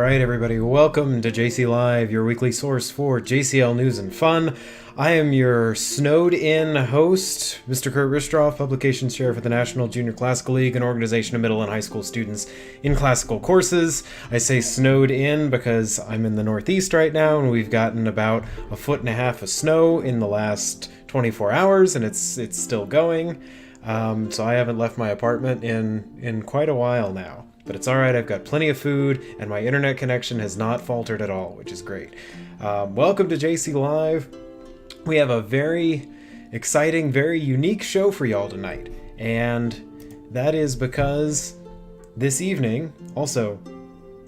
right, everybody, welcome to JCLive, your weekly source for JCL news and fun. I am your snowed-in host, Mr. Kurt Ristroff, Publications Chair for the National Junior Classical League, an organization of middle and high school students in classical courses. I say snowed in because I'm in the Northeast right now, and we've gotten about 1.5 feet of snow in the last 24 hours, and it's still going. So I haven't left my apartment in quite a while now. But it's alright, I've got plenty of food, and my internet connection has not faltered at all, which is great. Welcome to JCLive. We have a very exciting, very unique show for y'all tonight. And that is because this evening, also,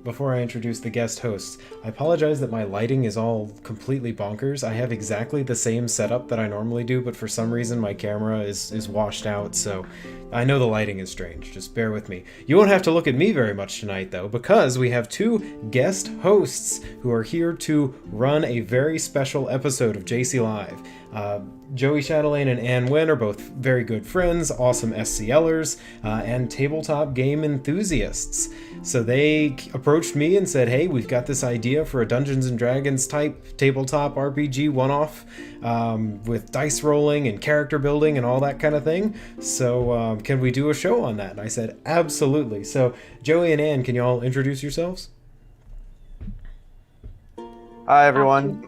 before I introduce the guest hosts, I apologize that my lighting is all completely bonkers. I have exactly the same setup that I normally do, but for some reason my camera is washed out, so I know the lighting is strange. Just bear with me. You won't have to look at me very much tonight, though, because we have two guest hosts who are here to run a very special episode of JCLive. Joey Chatelaine and Ann Wynn are both very good friends, awesome SCLers, and tabletop game enthusiasts. So they approached me and said, hey, we've got this idea for a Dungeons & Dragons type tabletop RPG one-off with dice rolling and character building and all that kind of thing. So can we do a show on that? And I said, absolutely. So Joey and Ann, can you all introduce yourselves? Hi, everyone.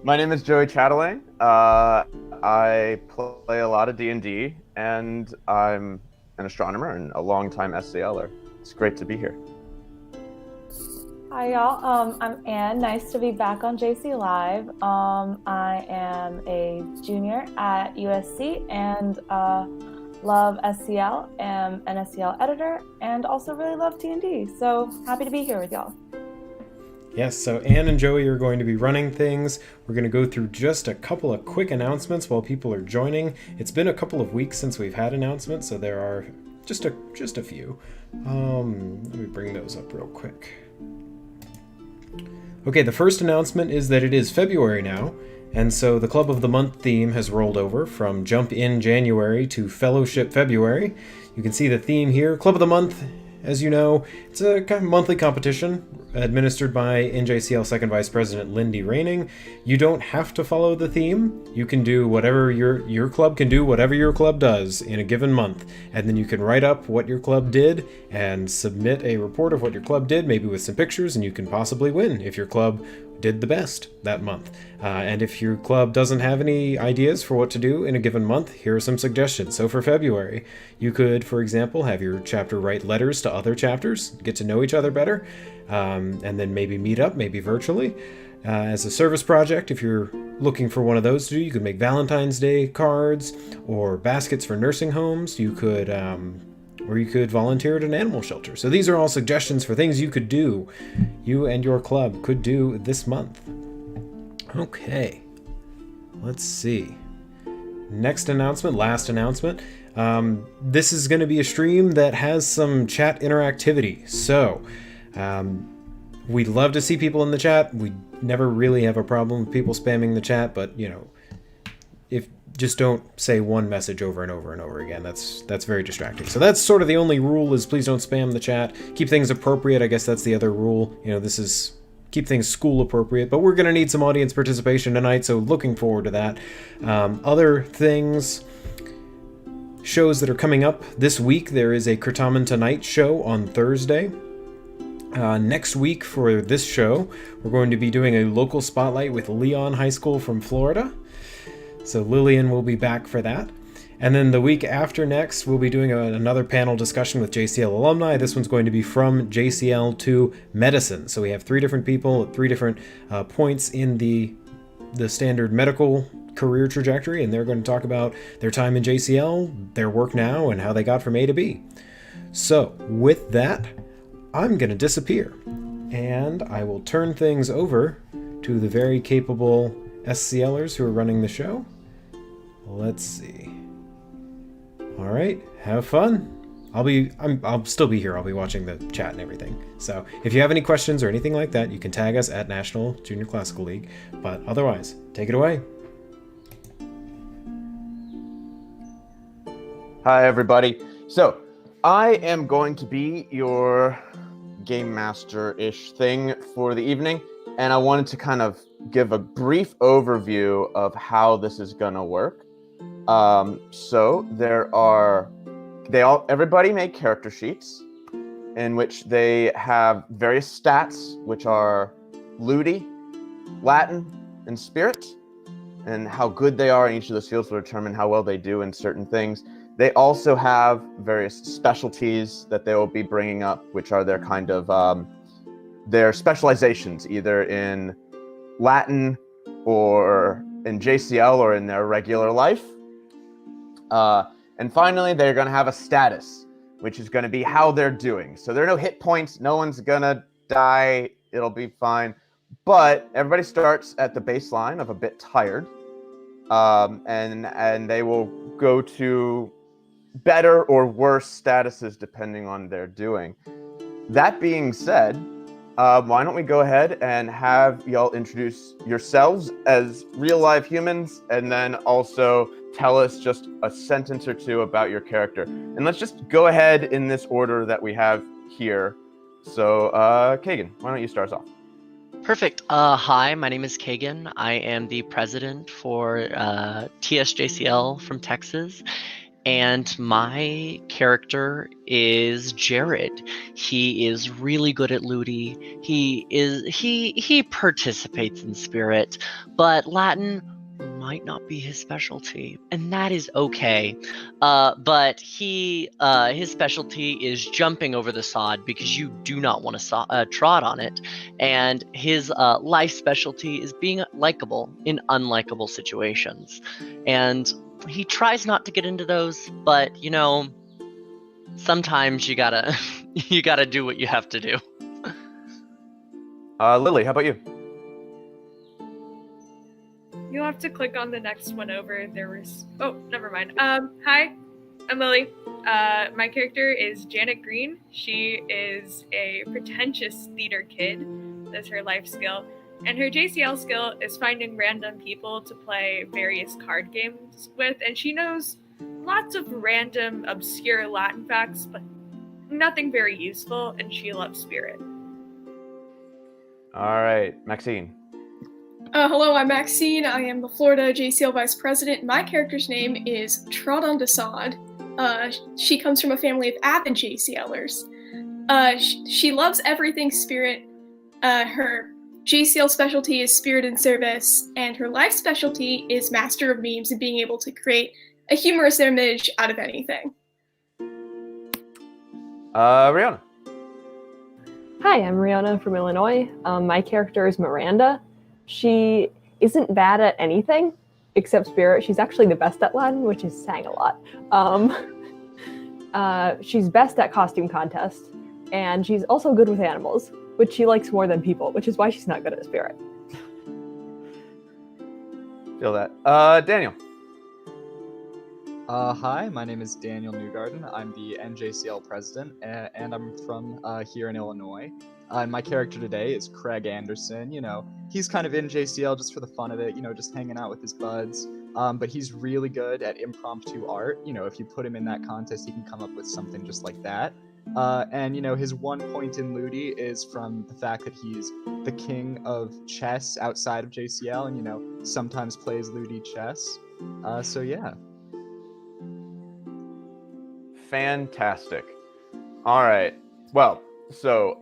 My name is Joey Chatelaine. I play a lot of D&D, and I'm an astronomer and a longtime SCLer. It's great to be here. Hi, y'all. I'm Ann. Nice to be back on JCLive. I am a junior at USC and love SCL, am an SCL editor, and also really love D&D. So happy to be here with y'all. Yes, so Ann and Joey are going to be running things. We're going to go through just a couple of quick announcements while people are joining. It's been a couple of weeks since we've had announcements, so there are just a few. Let me bring those up real quick. Okay, the first announcement is that it is February now, and so the Club of the Month theme has rolled over from Jump In January to Fellowship February. You can see the theme here. Club of the Month, as you know, it's a kind of monthly competition administered by NJCL Second Vice President Lindy Raining. You don't have to follow the theme. You can do whatever your club can do, whatever your club does in a given month. And then you can write up what your club did and submit a report of what your club did, maybe with some pictures, and you can possibly win if your club did the best that month. And if your club doesn't have any ideas for what to do in a given month, here are some suggestions. So for February, you could, for example, have your chapter write letters to other chapters, get to know each other better, and then maybe meet up, maybe virtually. As a service project, if you're looking for one of those to do, you could make Valentine's Day cards or baskets for nursing homes. You could or you could volunteer at an animal shelter. So these are all suggestions for things you could do, you and your club could do this month. Okay, let's see. Next announcement, last announcement. This is going to be a stream that has some chat interactivity. So we'd love to see people in the chat. We never really have a problem with people spamming the chat, but you know, if just don't say one message over and over and over again. That's very distracting. So that's sort of the only rule, is please don't spam the chat. Keep things appropriate. I guess that's the other rule. You know, this is keep things school appropriate, but we're going to need some audience participation tonight, so looking forward to that. Other things, shows that are coming up this week. There is a Kurtaman Tonight show on Thursday. Next week for this show, we're going to be doing a local spotlight with Leon High School from Florida. So Lillian will be back for that. And then the week after next, we'll be doing another panel discussion with JCL alumni. This one's going to be from JCL to medicine. So we have 3 different people at 3 different points in the standard medical career trajectory, and they're going to talk about their time in JCL, their work now, and how they got from A to B. So with that, I'm going to disappear, and I will turn things over to the very capable SCLers who are running the show. Let's see. All right, have fun. I'll still be here. I'll be watching the chat and everything. So if you have any questions or anything like that, you can tag us at National Junior Classical League. But otherwise, take it away. Hi, everybody. So I am going to be your game master-ish thing for the evening, and I wanted to kind of give a brief overview of how this is gonna work. So everybody made character sheets in which they have various stats, which are Ludi, Latin, and Spirit, and how good they are in each of those fields will determine how well they do in certain things. They also have various specialties that they will be bringing up, which are their kind of their specializations, either in Latin or in JCL or in their regular life. And finally, they're going to have a status, which is going to be how they're doing. So there are no hit points. No one's going to die. It'll be fine. But everybody starts at the baseline of a bit tired. And they will go to better or worse statuses depending on their doing. That being said, why don't we go ahead and have y'all introduce yourselves as real live humans, and then also tell us just a sentence or two about your character. And let's just go ahead in this order that we have here. So, Kagan, why don't you start us off? Perfect. Hi, my name is Kagan. I am the president for TSJCL from Texas. And my character is Jared. He is really good at Ludi. He participates in Spirit, but Latin might not be his specialty, and that is okay. But his specialty is jumping over the sod because you do not want to trot on it, and his life specialty is being likable in unlikable situations, and he tries not to get into those, but sometimes you gotta do what you have to do. Lily, how about you? You'll have to click on the next one over. Oh, never mind. Hi, I'm Lily. My character is Janet Green. She is a pretentious theater kid. That's her life skill. And her JCL skill is finding random people to play various card games with. And she knows lots of random, obscure Latin facts, but nothing very useful. And she loves Spirit. All right, Maxine. Hello, I'm Maxine. I am the Florida JCL Vice President. My character's name is Trot Sod. She comes from a family of avid JCLers. She loves everything Spirit. Her JCL specialty is Spirit and Service, and her life specialty is Master of Memes and being able to create a humorous image out of anything. Rihanna. Hi, I'm Rihanna from Illinois. My character is Miranda. She isn't bad at anything except Spirit. She's actually the best at Latin, which is saying a lot. She's best at costume contests, and she's also good with animals, which she likes more than people, which is why she's not good at Spirit. Feel that. Daniel. Hi, my name is Daniel Newgarden. I'm the NJCL president, and I'm from here in Illinois. And my character today is Craig Anderson. He's kind of in JCL just for the fun of it, just hanging out with his buds. But he's really good at impromptu art. If you put him in that contest, he can come up with something just like that. And his 1 point in Ludi is from the fact that he's the king of chess outside of JCL, and sometimes plays Ludi chess. So yeah. Fantastic. All right. Well, so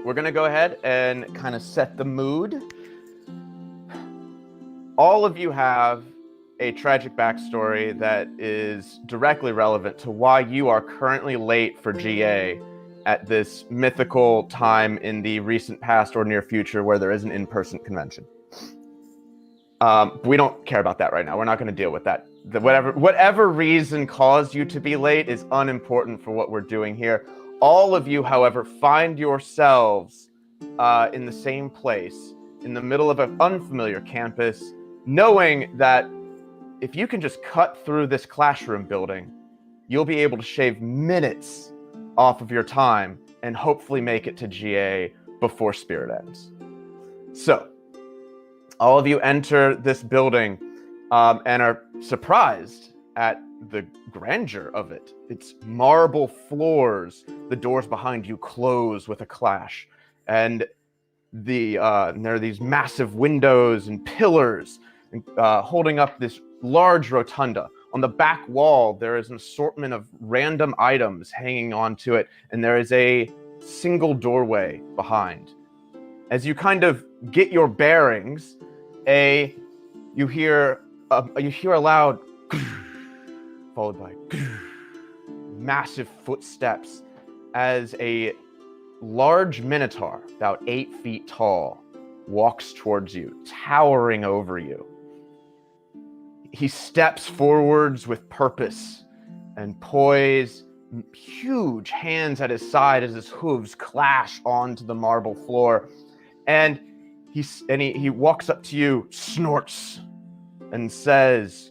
we're gonna go ahead and kind of set the mood. All of you have a tragic backstory that is directly relevant to why you are currently late for GA at this mythical time in the recent past or near future where there is an in-person convention. We don't care about that right now. We're not going to deal with that. Whatever reason caused you to be late is unimportant for what we're doing here. All of you, however, find yourselves in the same place, in the middle of an unfamiliar campus, knowing that if you can just cut through this classroom building, you'll be able to shave minutes off of your time and hopefully make it to GA before Spirit ends. So, all of you enter this building and are surprised at the grandeur of it. It's marble floors. The doors behind you close with a clash. And there are these massive windows and pillars holding up this large rotunda. On the back wall, there is an assortment of random items hanging onto it, and there is a single doorway behind. As you kind of get your bearings, you hear a loud followed by massive footsteps as a large minotaur, about 8 feet tall, walks towards you, towering over you. He steps forwards with purpose and poise, huge hands at his side as his hooves clash onto the marble floor. And he walks up to you, snorts, and says,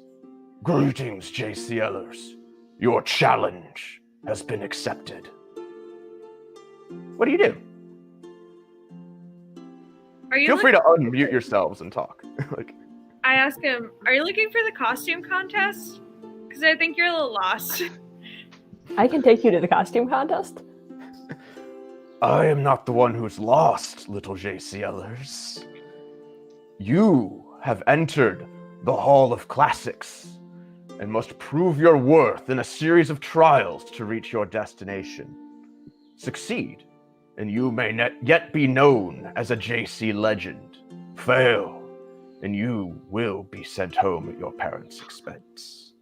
"Greetings, JCLers. Your challenge has been accepted." What do you do? Feel free to unmute yourselves and talk. I ask him, "Are you looking for the costume contest? Because I think you're a little lost." I can take you to the costume contest. I am not the one who's lost, little JCLers. You have entered the Hall of Classics and must prove your worth in a series of trials to reach your destination. Succeed, and you may yet be known as a JC legend. Fail, and you will be sent home at your parents' expense.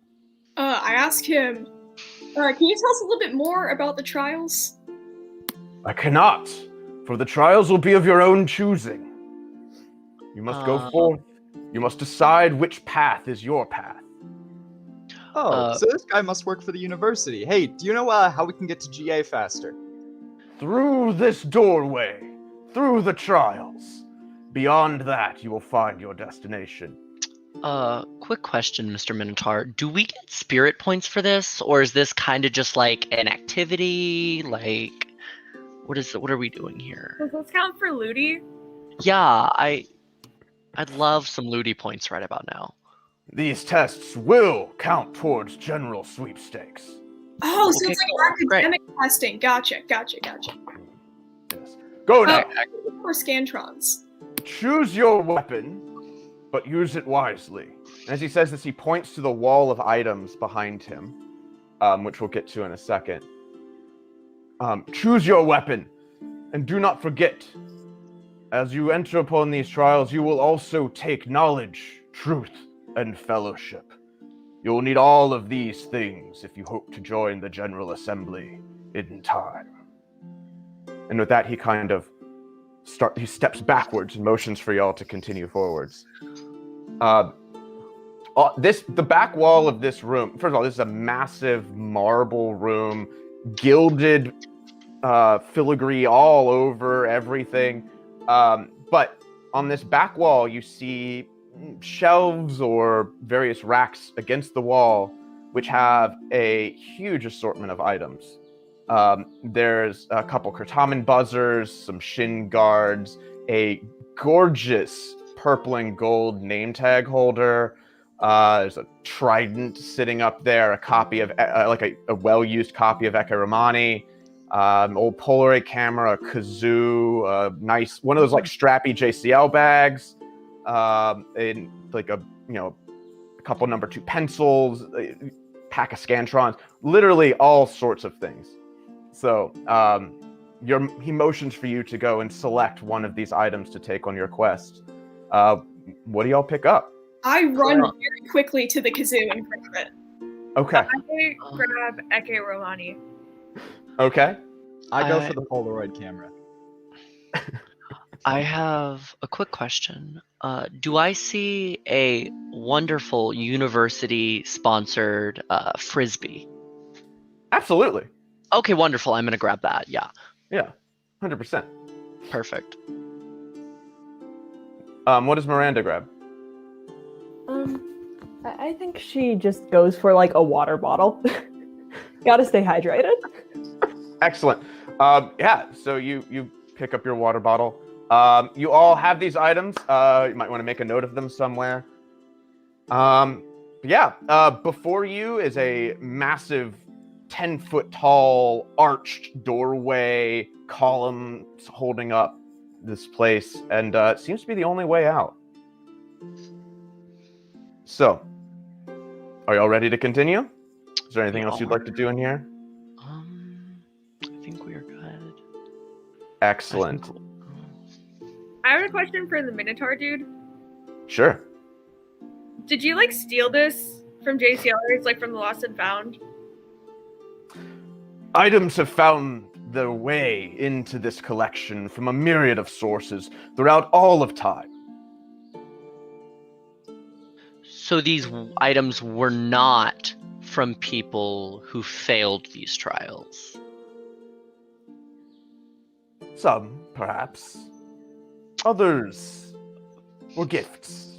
I asked him, can you tell us a little bit more about the trials? I cannot, for the trials will be of your own choosing. You must go forth. You must decide which path is your path. So this guy must work for the university. Hey, do you know how we can get to GA faster? Through this doorway, through the trials. Beyond that, you will find your destination. Quick question, Mr. Minotaur. Do we get spirit points for this, or is this kind of just like an activity? Like, what are we doing here? Does this count for looty? Yeah, I'd love some looty points right about now. These tests will count towards general sweepstakes. Oh, so Okay, it's cool. like academic testing. Gotcha. Yes. Go now. Or Scantrons. Choose your weapon, but use it wisely. And as he says this, he points to the wall of items behind him, which we'll get to in a second. Choose your weapon, and do not forget, as you enter upon these trials, you will also take knowledge, truth, and fellowship. You will need all of these things if you hope to join the General Assembly in time. And with that, he kind of he steps backwards and motions for y'all to continue forwards. The back wall of this room, first of all, this is a massive marble room, gilded filigree all over everything. But on this back wall, you see shelves or various racks against the wall, which have a huge assortment of items. There's a couple Kurtaman buzzers, some shin guards, a gorgeous purple and gold name tag holder. There's a trident sitting up there, a copy of a well-used copy of Eke Romani, old Polaroid camera, a kazoo, nice one of those like strappy JCL bags, and like a couple number 2 pencils, a pack of Scantrons, literally all sorts of things. So he motions for you to go and select one of these items to take on your quest. What do y'all pick up? I run very quickly to the kazoo and grab it. Okay. I grab Eke Romani. Okay. I go for the Polaroid camera. I have a quick question. Do I see a wonderful university-sponsored frisbee? Absolutely. Okay, wonderful. I'm gonna grab that. Yeah. Yeah. 100%. Perfect. What does Miranda grab? I think she just goes for like a water bottle. Gotta stay hydrated. Excellent. Yeah, so you pick up your water bottle. You all have these items. You might want to make a note of them somewhere. Before you is a massive 10-foot tall arched doorway, columns holding up this place, and it seems to be the only way out. So, are y'all ready to continue? Is there anything else you'd like to do in here? I think we are good. Excellent. I have a question for the Minotaur dude. Sure. Did you steal this from JCLers, from the Lost and Found? Items have found their way into this collection from a myriad of sources throughout all of time. So these items were not from people who failed these trials. Some, perhaps. Others were gifts.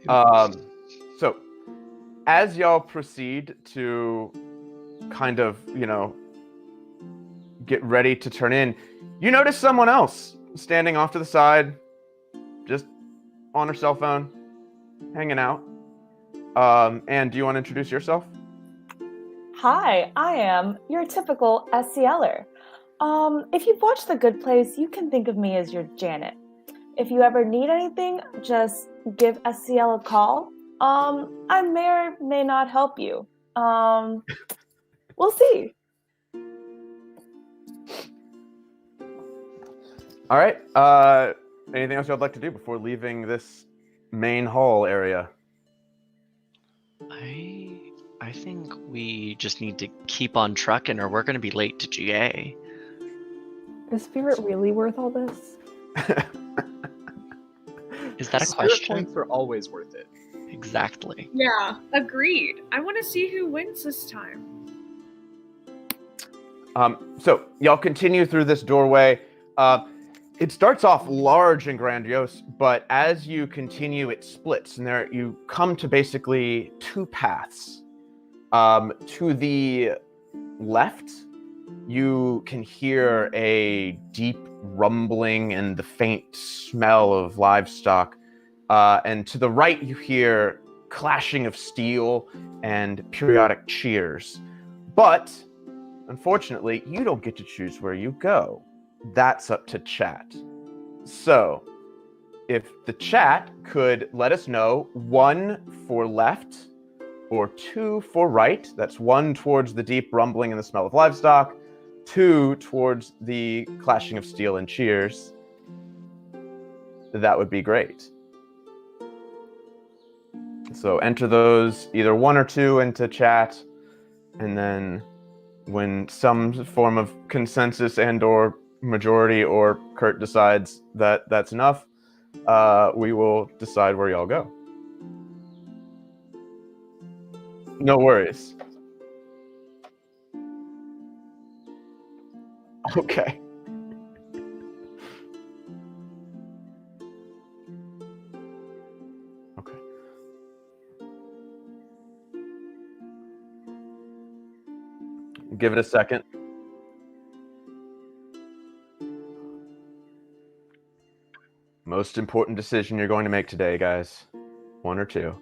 So, as y'all proceed to kind of, get ready to turn in, you notice someone else standing off to the side, just on her cell phone, hanging out. And do you want to introduce yourself? Hi, I am your typical SCLer. If you've watched The Good Place, you can think of me as your Janet. If you ever need anything, just give SCL a call. I may or may not help you. We'll see. All right. Anything else y'all would like to do before leaving this main hall area? I think we just need to keep on trucking, or we're going to be late to GA. Is Spirit really worth all this? Is that a Spirit question? points are always worth it. Exactly. Yeah, agreed. I want to see who wins this time. So y'all continue through this doorway. It starts off large and grandiose, but as you continue, it splits, and there you come to basically two paths. To the left, you can hear a deep rumbling and the faint smell of livestock. And to the right, you hear clashing of steel and periodic cheers. But, unfortunately, you don't get to choose where you go. That's up to chat. So, if the chat could let us know 1 for left or 2 for right, that's 1 towards the deep rumbling and the smell of livestock, 2 towards the clashing of steel and cheers, that would be great. So enter those either 1 or 2 into chat, and then when some form of consensus and or majority or Kurt decides that that's enough, we will decide where y'all go. No worries. Okay. Okay. Give it a second. Most important decision you're going to make today, guys. 1 or 2.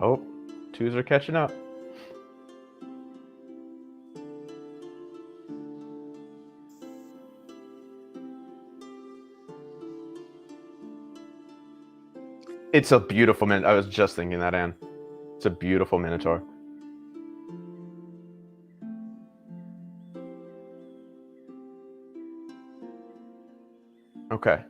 Oh, 2s are catching up. It's a beautiful Minotaur. I was just thinking that, Anne. It's a beautiful Minotaur. Okay.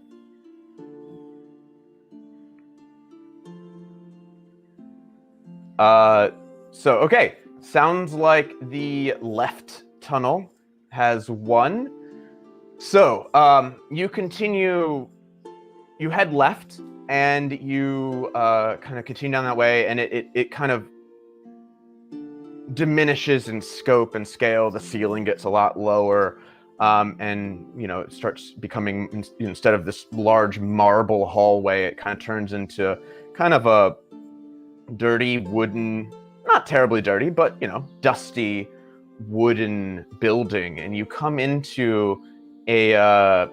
Okay. Sounds like the left tunnel has won. So, you continue, you head left, and you kind of continue down that way, and it kind of diminishes in scope and scale. The ceiling gets a lot lower, and it starts becoming, instead of this large marble hallway, it kind of turns into kind of a dirty wooden, not terribly dirty, but dusty wooden building, and you come into a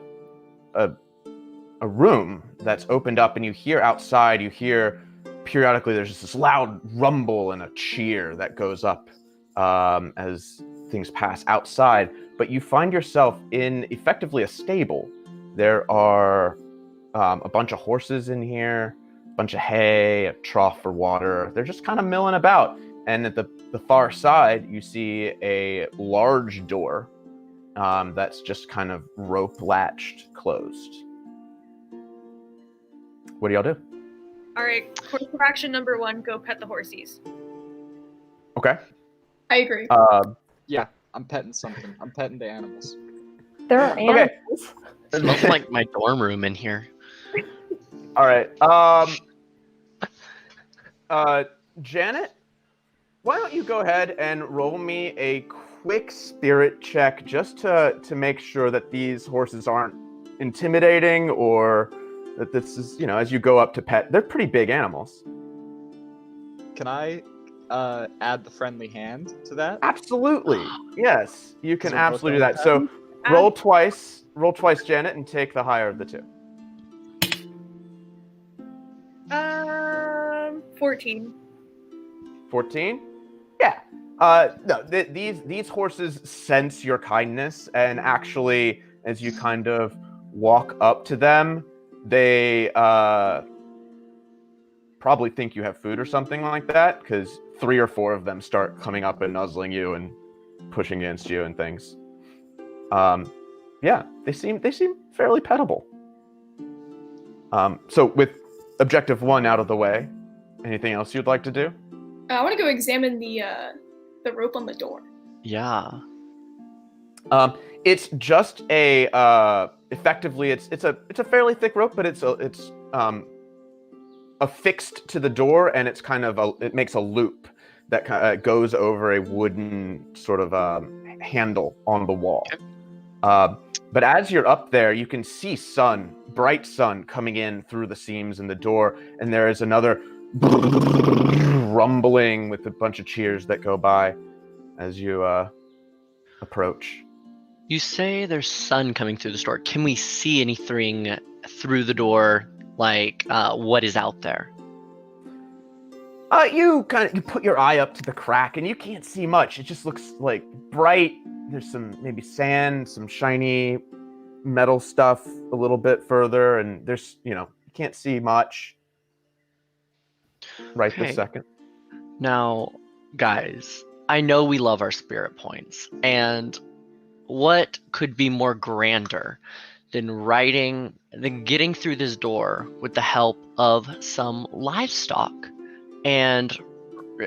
room that's opened up, and you hear outside. You hear periodically there's just this loud rumble and a cheer that goes up as things pass outside. But you find yourself in effectively a stable. There are a bunch of horses in here, a bunch of hay, a trough for water. They're just kind of milling about. And at the far side, you see a large door that's just kind of rope latched closed. What do y'all do? All right, course of action number 1, go pet the horsies. Okay. I agree. Yeah, I'm petting something. I'm petting the animals. There are animals. It smells like my dorm room in here. All right. Janet, why don't you go ahead and roll me a quick spirit check just to make sure that these horses aren't intimidating, or that this is, as you go up to pet, they're pretty big animals. Can I add the friendly hand to that? Absolutely. Yes, you can So we're both absolutely do going that. So roll twice, Janet, and take the higher of the two. 14. 14? Yeah. No, these horses sense your kindness, and actually, as you kind of walk up to them, they probably think you have food or something like that, because 3 or 4 of them start coming up and nuzzling you and pushing against you and things. Yeah, they seem fairly pettable. So with objective 1 out of the way, anything else you'd like to do? I want to go examine the rope on the door. Yeah. It's just a effectively it's a fairly thick rope, but it's affixed to the door, and it's kind of it makes a loop that goes over a wooden sort of handle on the wall. Okay. But as you're up there, you can see bright sun coming in through the seams in the door, and there is another rumbling with a bunch of cheers that go by as you approach. You say there's sun coming through the store. Can we see anything through the door, like what is out there? You put your eye up to the crack, and you can't see much. It just looks like bright. There's some maybe sand, some shiny metal stuff a little bit further, and there's you can't see much right this second. Now, guys, I know we love our spirit points, and what could be more grander than getting through this door with the help of some livestock and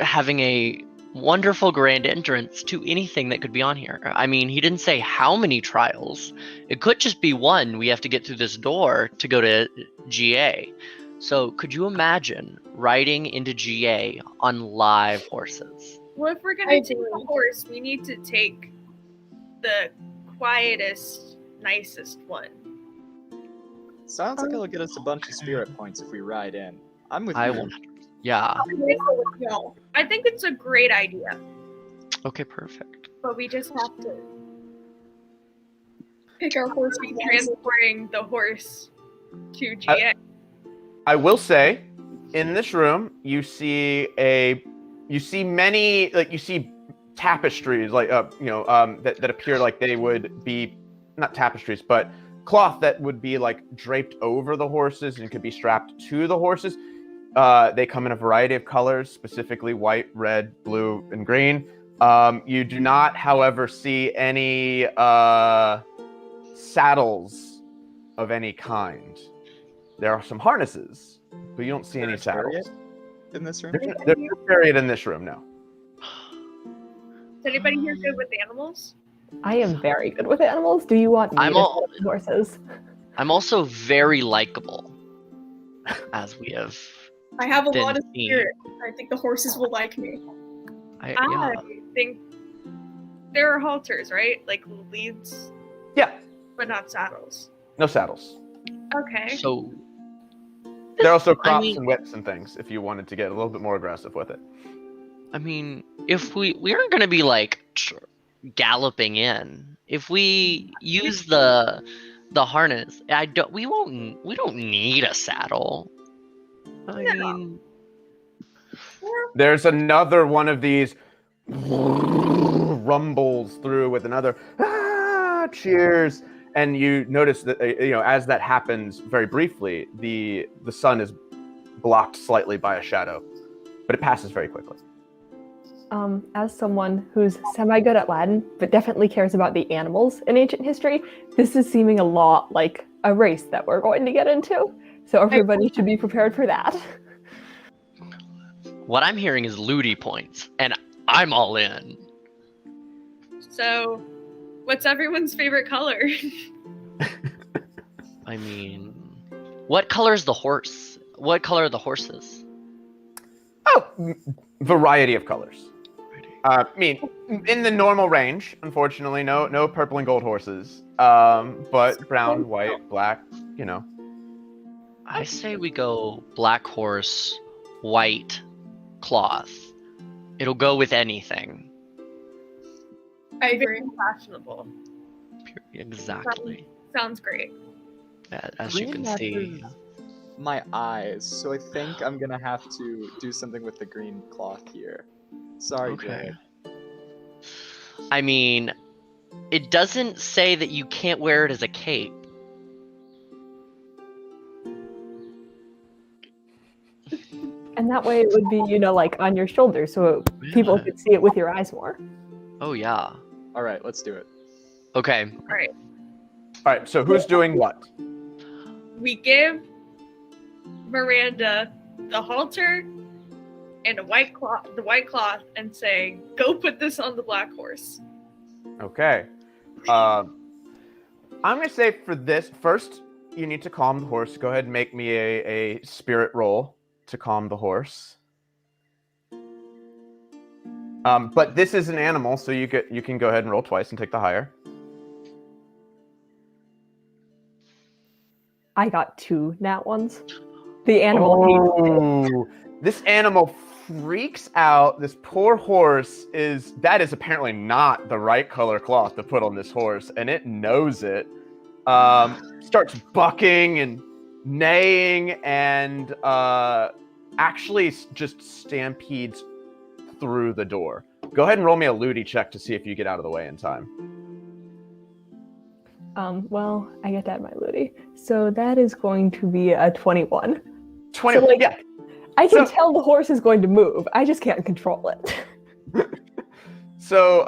having a wonderful grand entrance to anything that could be on here? I mean, he didn't say how many trials. It could just be one. We have to get through this door to go to GA. So could you imagine riding into GA on live horses? Well, if we're going to take a horse, we need to take the quietest, nicest one. Sounds like it'll get us a bunch of spirit points if we ride in. I'm with you. I will. Yeah. I think it's a great idea. Okay, perfect. But we just have to Pick our horse. be transporting the horse to GA. I will say, in this room, you see many, like, you see tapestries, like that appear like they would be not tapestries, but cloth that would be like draped over the horses and could be strapped to the horses. They come in a variety of colors, specifically white, red, blue, and green. You do not, however, see any saddles of any kind. There are some harnesses, but you don't see any saddles. In this room? There's no chariot in this room, no. Is anybody here good with animals? I am very good with animals. Do you want me to all- with horses? I'm also very likable, as we have. I have a Then lot of me. spirit. I think the horses will like me. I Yeah. think there are halters, right? Like leads, Yeah, but not saddles. no saddles. Okay. So, There are also crops I mean, and whips and things if you wanted to get a little bit more aggressive with it. I mean, if we aren't gonna be like galloping in, if we use the harness, we don't need a saddle. I mean, There's another one of these rumbles through with another cheers, and you notice that as that happens very briefly, the sun is blocked slightly by a shadow, but it passes very quickly. As someone who's semi-good at Latin, but definitely cares about the animals in ancient history, this is seeming a lot like a race that we're going to get into. So everybody should be prepared for that. what I'm hearing is looty points, and I'm all in. So, what's everyone's favorite color? I mean, what color is the horse? What color are the horses? Oh, variety of colors. I mean, in the normal range, unfortunately, no purple and gold horses. But brown, white, black, I say we go black horse, white cloth. It'll go with anything. I agree. Fashionable. Exactly. Sounds great. As you can see. My eyes, so I think I'm gonna have to do something with the green cloth here. Sorry, Okay. Jay. I mean, it doesn't say that you can't wear it as a cape. And that way it would be, like on your shoulder, so people Yeah. could see it with your eyes more. Oh yeah. All right, let's do it. Okay. All right. All right, so who's doing what? We give Miranda the halter and the white cloth, and say, "Go put this on the black horse." Okay. I'm gonna say for this first, you need to calm the horse. Go ahead and make me a spirit roll to calm the horse. But this is an animal, so you can go ahead and roll twice and take the higher. I got 2 nat ones. The animal hates it. This animal freaks out. This poor horse that is apparently not the right color cloth to put on this horse, and it knows it. Starts bucking and neighing, and actually just stampedes through the door. Go ahead and roll me a looty check to see if you get out of the way in time. Well, I get to add my looty. So that is going to be a 21. 20. So, yeah. I can tell the horse is going to move. I just can't control it. So,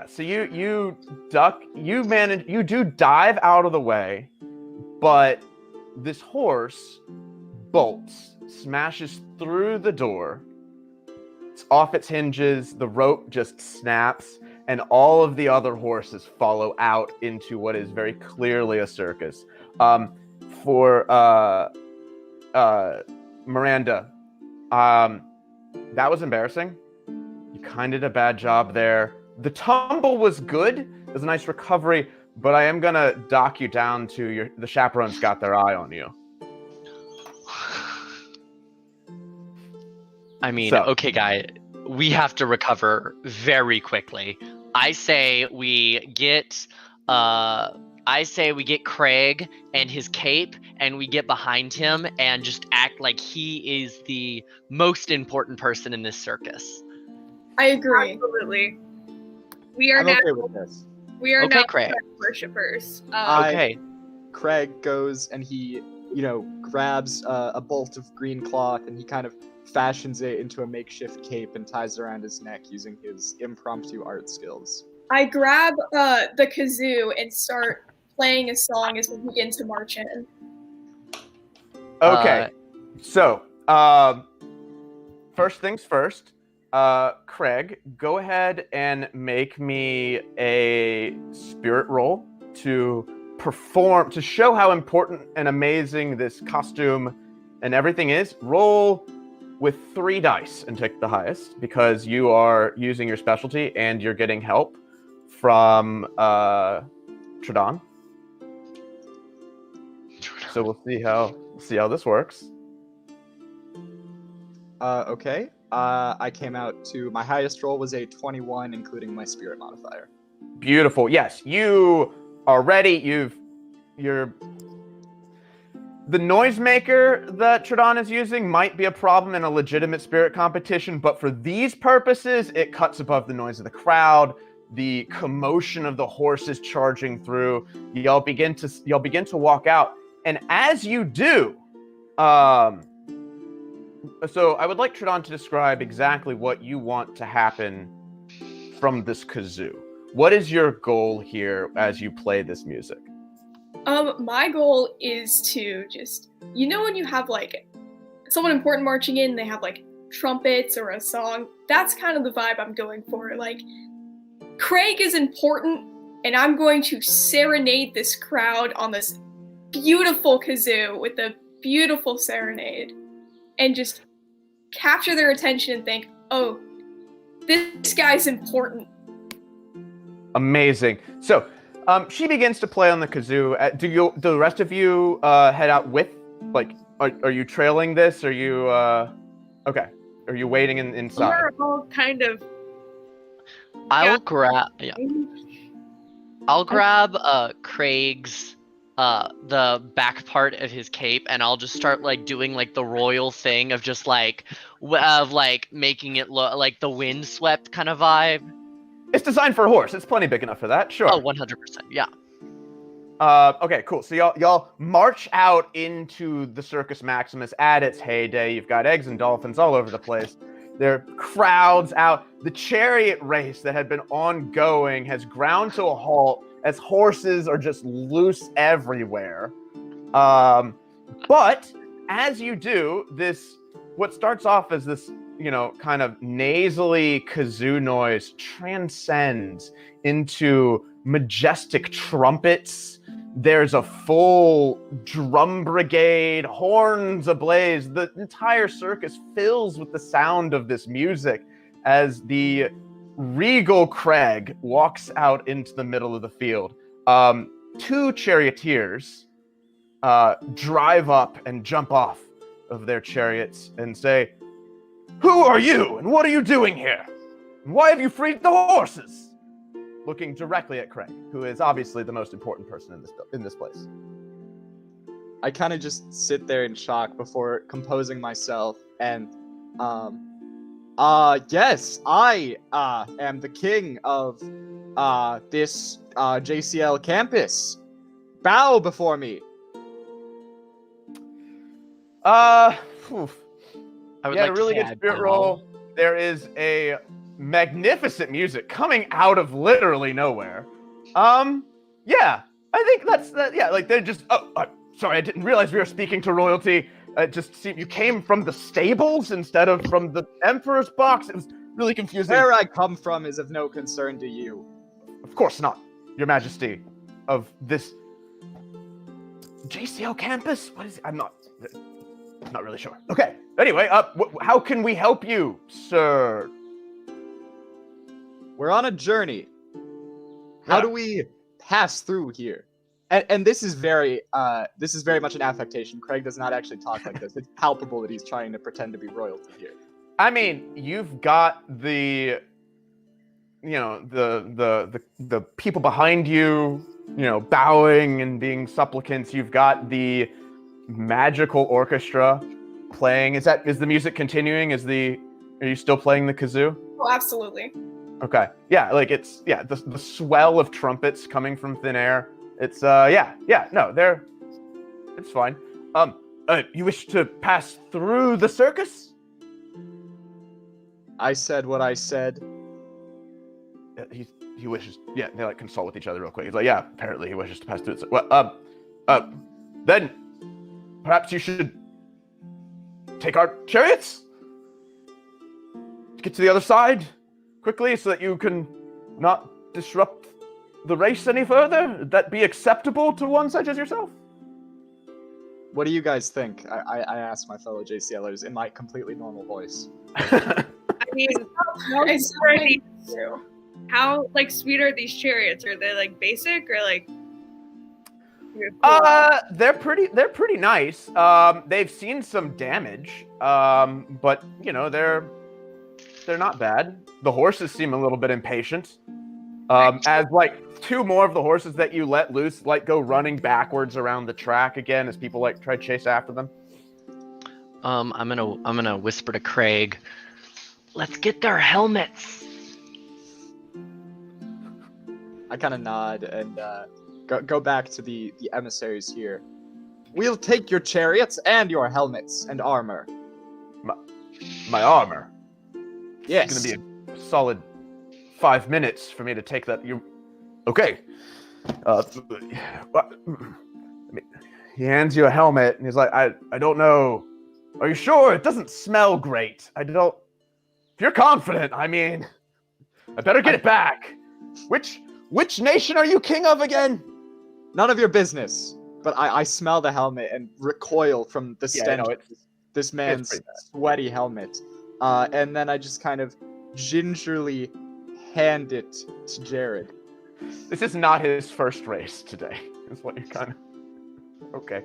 so you duck, you do dive out of the way, but this horse bolts, smashes through the door. It's off its hinges, the rope just snaps, and all of the other horses follow out into what is very clearly a circus. For Miranda, that was embarrassing. You kind of did a bad job there. The tumble was good. It was a nice recovery, but I am gonna dock you down to the chaperone's got their eye on you. I mean, So- okay, guy, we have to recover very quickly. I say we get Craig and his cape, and we get behind him and just act like he is the most important person in this circus. I agree. Absolutely. We are I'm now okay with this. Okay, Craig. worshippers. Okay. Craig goes and he, grabs a bolt of green cloth and he kind of fashions it into a makeshift cape and ties it around his neck using his impromptu art skills. I grab the kazoo and start playing a song as we begin to march in. Okay, so first things first. Craig, go ahead and make me a spirit roll to show how important and amazing this costume and everything is. Roll with 3 dice and take the highest because you are using your specialty and you're getting help from Tradon. So we'll see how this works. Okay. I came out to my highest roll was a 21, including my spirit modifier. Beautiful. Yes, you are ready. The noisemaker that Tradon is using might be a problem in a legitimate spirit competition, but for these purposes, it cuts above the noise of the crowd, the commotion of the horses charging through. Y'all begin to walk out, and as you do, so I would like Tradon to describe exactly what you want to happen from this kazoo. What is your goal here as you play this music? My goal is to just, when you have like someone important marching in, they have like trumpets or a song. That's kind of the vibe I'm going for. Like, Craig is important, and I'm going to serenade this crowd on this beautiful kazoo with a beautiful serenade, and just capture their attention and think, oh, this guy's important. Amazing. So, she begins to play on the kazoo. Do the rest of you head out with, like, are you trailing this? Are you, okay. Are you waiting inside? We're all kind of... I'll grab Craig's, the back part of his cape, and I'll just start, like, doing, like, the royal thing of just, like, making it look like the wind-swept kind of vibe. It's designed for a horse. It's plenty big enough for that. Sure. Oh, 100%. Yeah. Okay, cool. So y'all march out into the Circus Maximus at its heyday. You've got eggs and dolphins all over the place. There are crowds out. The chariot race that had been ongoing has ground to a halt as horses are just loose everywhere. But as you do this, what starts off as this, kind of nasally kazoo noise transcends into majestic trumpets. There's a full drum brigade, horns ablaze. The entire circus fills with the sound of this music as the regal Craig walks out into the middle of the field. Two charioteers drive up and jump off of their chariots and say, "Who are you, and what are you doing here? And why have you freed the horses?" Looking directly at Craig, who is obviously the most important person in this place. I kind of just sit there in shock before composing myself, and yes, I am the king of this JCL campus. Bow before me. Oof. I would Yeah, like a really to good say spirit roll. There is a magnificent music coming out of literally nowhere. Yeah, I think that's that. Yeah, like they're just. Sorry, I didn't realize we were speaking to royalty. It just seemed you came from the stables instead of from the Emperor's box. It was really confusing. Where I come from is of no concern to you. Of course not, Your Majesty, of this JCL campus. What is it? I'm not really sure. Okay. Anyway, how can we help you, sir? We're on a journey. How do we pass through here? And this is very much an affectation. Craig does not actually talk like this. It's palpable that he's trying to pretend to be royalty here. I mean, you've got the people behind you, bowing and being supplicants. You've got the magical orchestra playing. Is the music continuing? Are you still playing the kazoo? Oh, absolutely. Okay. Yeah, like it's the swell of trumpets coming from thin air. It's it's fine. You wish to pass through the circus? I said what I said. He wishes. Yeah, they like consult with each other real quick. He's like, yeah, apparently he wishes to pass through it. Well, then perhaps you should take our chariots to get to the other side quickly so that you can not disrupt the race any further. Would that be acceptable to one such as yourself? What do you guys think? I asked my fellow JCLers in my completely normal voice. I mean, how like sweet are these chariots? Are they like basic or like? They're pretty nice. They've seen some damage. But you know, they're not bad. The horses seem a little bit impatient. As like 2 more of the horses that you let loose like go running backwards around the track again as people like try to chase after them. I'm gonna whisper to Craig. Let's get their helmets. I kind of nod and go back to the emissaries here. We'll take your chariots and your helmets and armor. My armor. Yes. It's gonna be a solid 5 minutes for me to take that. You okay? He hands you a helmet and he's like, I don't know. Are you sure? It doesn't smell great. I don't. If you're confident, I mean, I better get it back. Which nation are you king of again? None of your business. But I smell the helmet and recoil from the stench of this man's sweaty helmet. And then I just kind of gingerly hand it to Jared. This is not his first race today, is what you're kind of... Okay.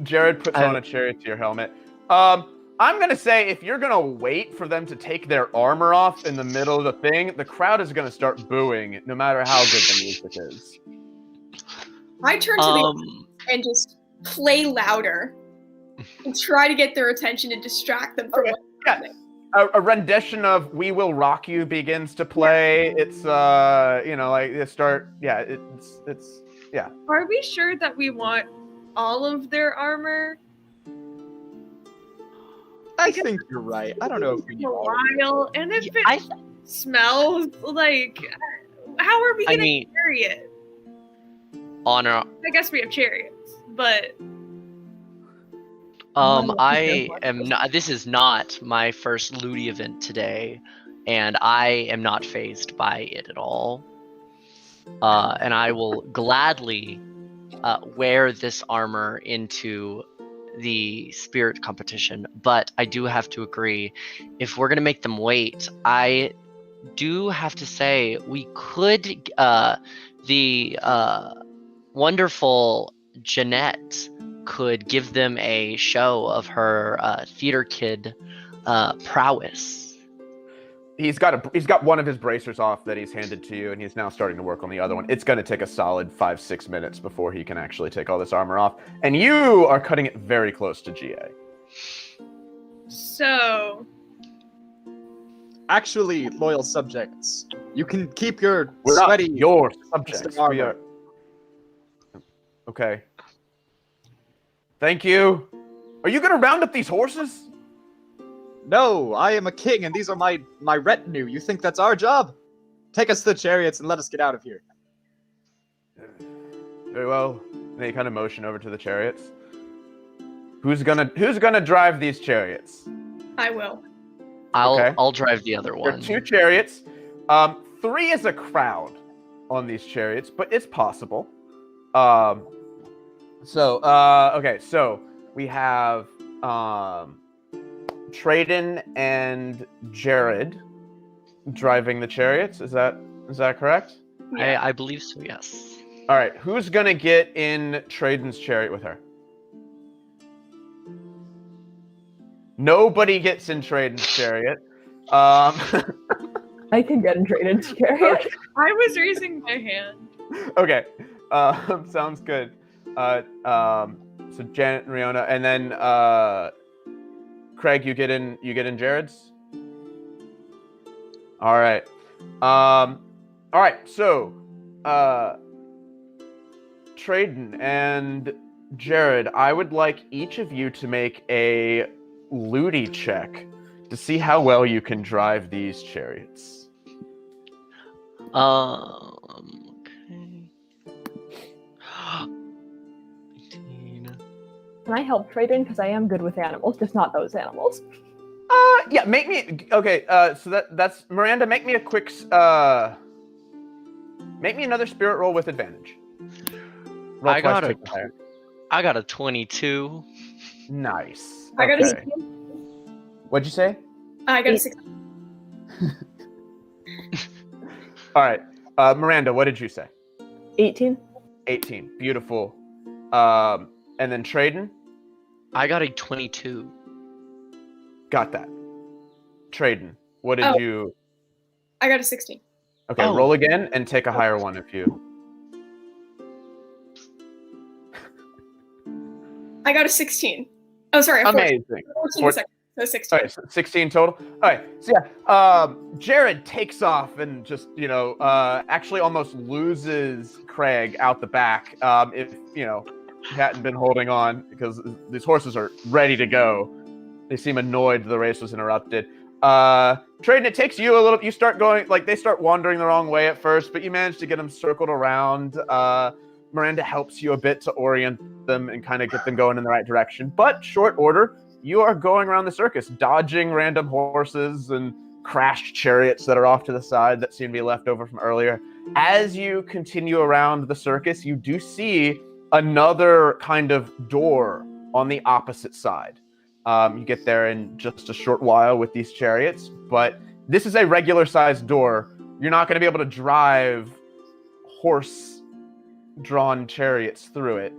Jared puts on a chariot to your helmet. I'm going to say if you're going to wait for them to take their armor off in the middle of the thing, the crowd is going to start booing no matter how good the music is. I turn to the and just play louder and try to get their attention and distract them from what's happening. A rendition of "We Will Rock You" begins to play. It's you know, like they start. Yeah, it's yeah. Are we sure that we want all of their armor? I think you're right. I don't know if we need all of it. While, and if it smells like, how are we gonna carry it? I guess we have chariots, but I am not. This is not my first Ludi event today, and I am not fazed by it at all. And I will gladly wear this armor into the spirit competition. But I do have to agree, if we're gonna make them wait, I do have to say we could. The wonderful Jeanette could give them a show of her theater kid prowess. He's got one of his bracers off that he's handed to you, and he's now starting to work on the other one. It's going to take a solid 5-6 minutes before he can actually take all this armor off, and you are cutting it very close to GA. So, actually, loyal subjects, you can keep your We're sweaty not your subjects. armor. We are... Okay. Thank you. Are you going to round up these horses? No, I am a king, and these are my retinue. You think that's our job? Take us to the chariots and let us get out of here. Very well. They kind of motion over to the chariots. Who's gonna drive these chariots? I will. I'll drive the other one. There are 2 chariots. 3 is a crowd on these chariots, but it's possible. Okay, so we have Traden and Jared driving the chariots. Is that correct? Yeah. I believe so, yes. All right, who's gonna get in Traden's chariot with her? Nobody gets in Traden's chariot. I can get in Traden's chariot. I was raising my hand. Okay, sounds good. So Janet and Riona, and then Craig, you get in Jared's. All right. All right. So, Traden and Jared, I would like each of you to make a Ludi check to see how well you can drive these chariots. Okay. 18. Can I help Traden? Because I am good with animals, just not those animals. Yeah, make me... Okay, so that's... Miranda, make me a quick... Make me another spirit roll with advantage. Roll I twice, got take the higher. I got a 22. Nice. I got a Okay. 16. What'd you say? I got a 16. All right. Miranda, what did you say? 18. 18. Beautiful. And then Traden, I got a 22. got that. Traden, what did Oh. you? I got a 16. Okay, Oh. roll again and take a higher one if you. I got a 16. Oh, sorry. A 14. Amazing. 14 a second. So 16. All right, so 16 total. All right, so yeah, Jared takes off and just actually almost loses Craig out the back. If he hadn't been holding on, because these horses are ready to go. They seem annoyed the race was interrupted. Traden, it takes you a little. You start going they start wandering the wrong way at first, but you manage to get them circled around. Miranda helps you a bit to orient them and kind of get them going in the right direction. But short order, you are going around the circus, dodging random horses and crashed chariots that are off to the side that seem to be left over from earlier. As you continue around the circus, you do see another kind of door on the opposite side. You get there in just a short while with these chariots, but this is a regular-sized door. You're not going to be able to drive horse-drawn chariots through it.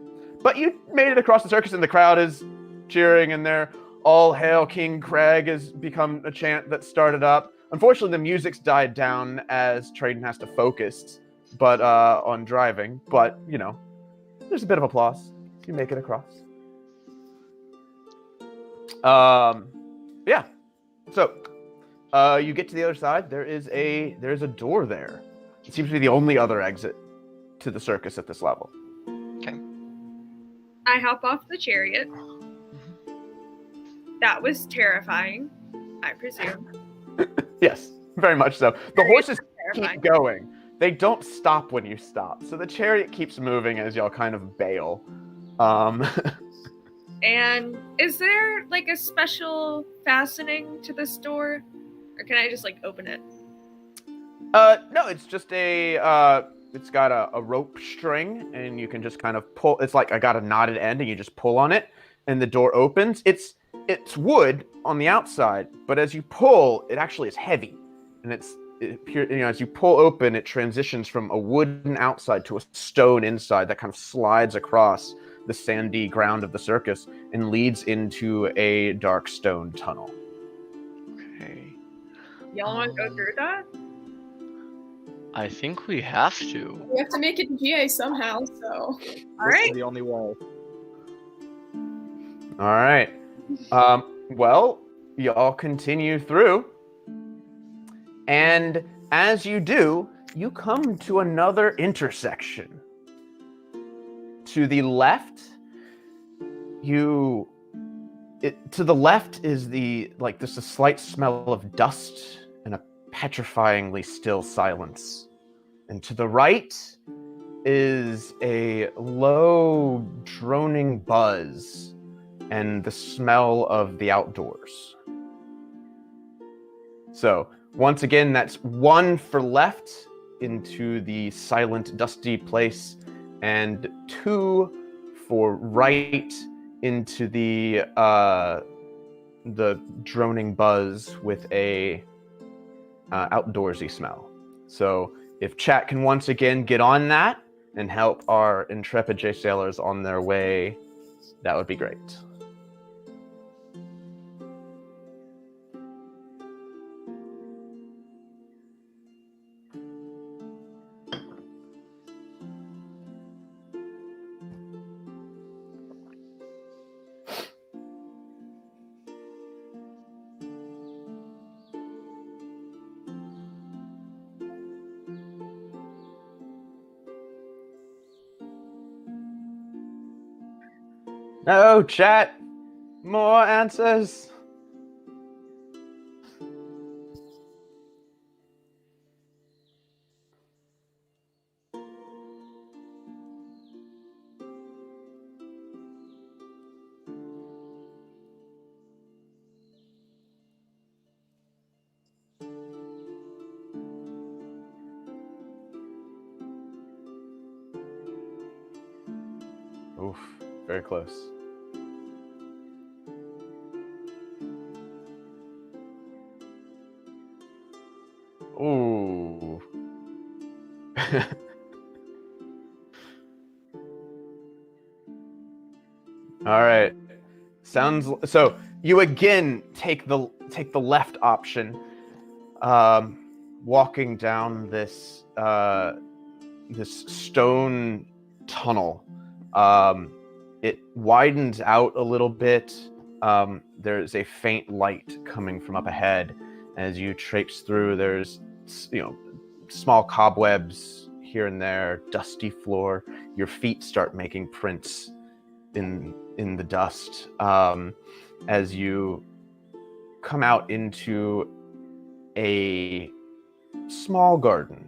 But you made it across the circus, and the crowd is cheering, and they're all hail King Craig has become a chant that started up. Unfortunately, the music's died down as Traden has to focus on driving. But, there's a bit of applause. You make it across. Yeah. So, you get to the other side. There's a door there. It seems to be the only other exit to the circus at this level. Okay. I hop off the chariot. That was terrifying, I presume. Yes, very much so. The horses Terrifying. keep going. They don't stop when you stop. So the chariot keeps moving as y'all kind of bail. And is there a special fastening to this door? Or can I just open it? No, it's just it's got a rope string, and you can just kind of pull. It's I got a knotted end, and you just pull on it, and the door opens. It's wood on the outside, but as you pull, it actually is heavy, and as you pull open, it transitions from a wooden outside to a stone inside that kind of slides across the sandy ground of the circus and leads into a dark stone tunnel. Okay. Y'all want to go through that? I think we have to. We have to make it to GA somehow, so. All This right. is the only way. All right. Well, y'all continue through. And as you do, you come to another intersection. To the left, to the left is there's a slight smell of dust and a petrifyingly still silence. And to the right is a low droning buzz and the smell of the outdoors. So, once again, that's 1 for left into the silent, dusty place, and 2 for right into the droning buzz with a outdoorsy smell. So, if chat can once again get on that and help our intrepid JCLers on their way, that would be great. No, chat. More answers. Oof, very close. Ooh. All right. So you again take the left option, walking down this stone tunnel. It widens out a little bit. There's a faint light coming from up ahead. As you traipse through, there's small cobwebs here and there, dusty floor. Your feet start making prints in the dust as you come out into a small garden.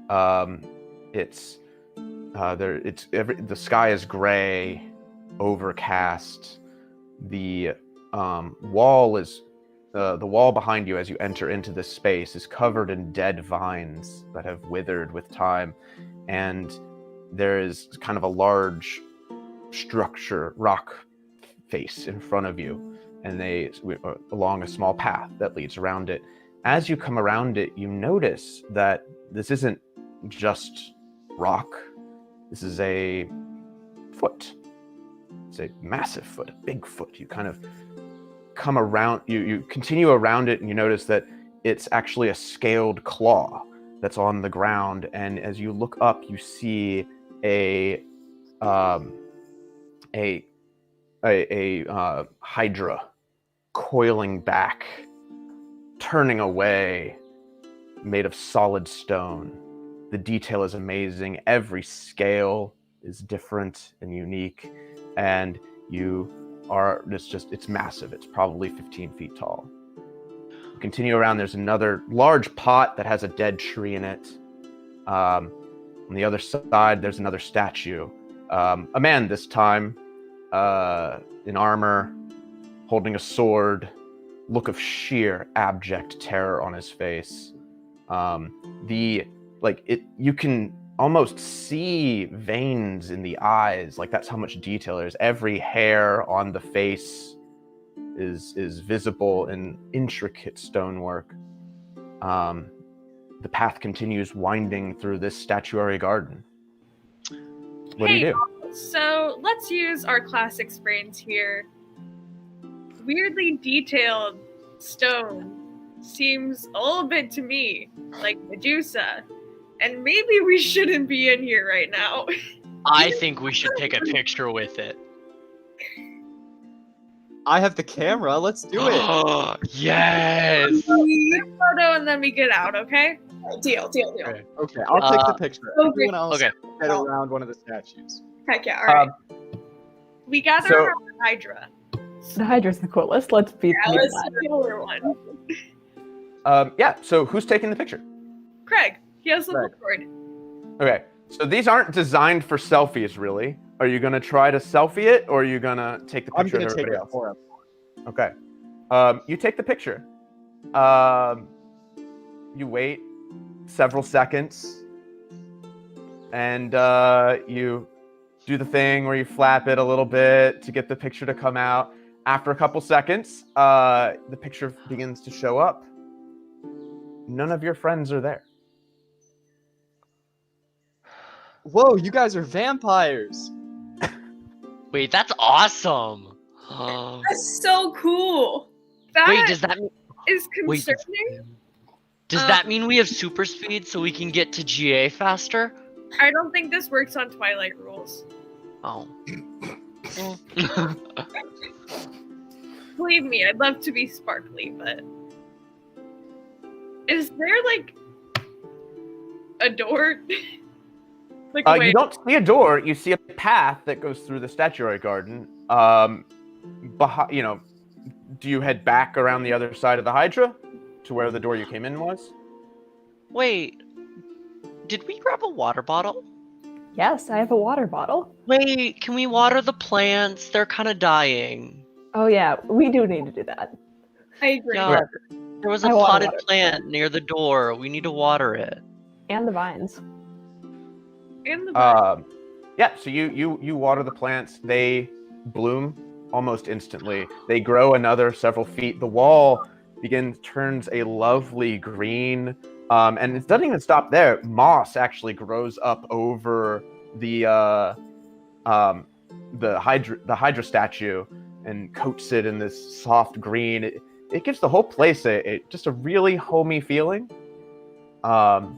The sky is gray, overcast. The wall behind you as you enter into this space is covered in dead vines that have withered with time, and there is kind of a large rock face in front of you, and along a small path that leads around it. As you come around it, you notice that this isn't just rock. This is a foot. It's a massive foot, a big foot. You kind of come around, you continue around it, and you notice that it's actually a scaled claw that's on the ground. And as you look up, you see a hydra coiling back, turning away, made of solid stone. The detail is amazing. Every scale is different and unique, and it's massive. It's probably 15 feet tall. You continue around, there's another large pot that has a dead tree in it. On the other side, there's another statue. A man this time, in armor, holding a sword, look of sheer abject terror on his face. You can almost see veins in the eyes, like that's how much detail there is. Every hair on the face is visible in intricate stonework. The path continues winding through this statuary garden. What do you do? So let's use our classics brains here. Weirdly detailed stone seems a little bit to me like Medusa, and maybe we shouldn't be in here right now. I think we should take a picture with it. I have the camera. Let's do it. Yes. Take a photo and then we get out, okay? Deal. Okay, I'll take the picture. Everyone else get around one of the statues. Heck yeah, alright. We gather around the Hydra. The Hydra's the coolest. Let's be Let's do the killer one. So who's taking the picture? Craig. He has the board. Okay, so these aren't designed for selfies, really. Are you gonna try to selfie it, or are you gonna take the picture of everybody else? For him. Okay. You take the picture. You wait several seconds, and you do the thing where you flap it a little bit to get the picture to come out. After a couple seconds, the picture begins to show up. None of your friends are there. Whoa, you guys are vampires! Wait, that's awesome! That's so cool! Wait, does that mean... is concerning? Does that mean we have super speed so we can get to GA faster? I don't think this works on Twilight rules. Oh. Believe me, I'd love to be sparkly, but... Is there, like, a door? You don't see a door. You see a path that goes through the statuary garden. Do you head back around the other side of the Hydra to where the door you came in was? Wait, did we grab a water bottle? Yes, I have a water bottle. Wait, can we water the plants? They're kind of dying. Oh yeah, we do need to do that. I agree. No, there was a potted plant near the door. We need to water it. And the vines. And the vines. So you water the plants. They bloom almost instantly. They grow another several feet. The wall turns a lovely green. And it doesn't even stop there. Moss actually grows up over the the Hydra statue and coats it in this soft green. It gives the whole place just a really homey feeling. But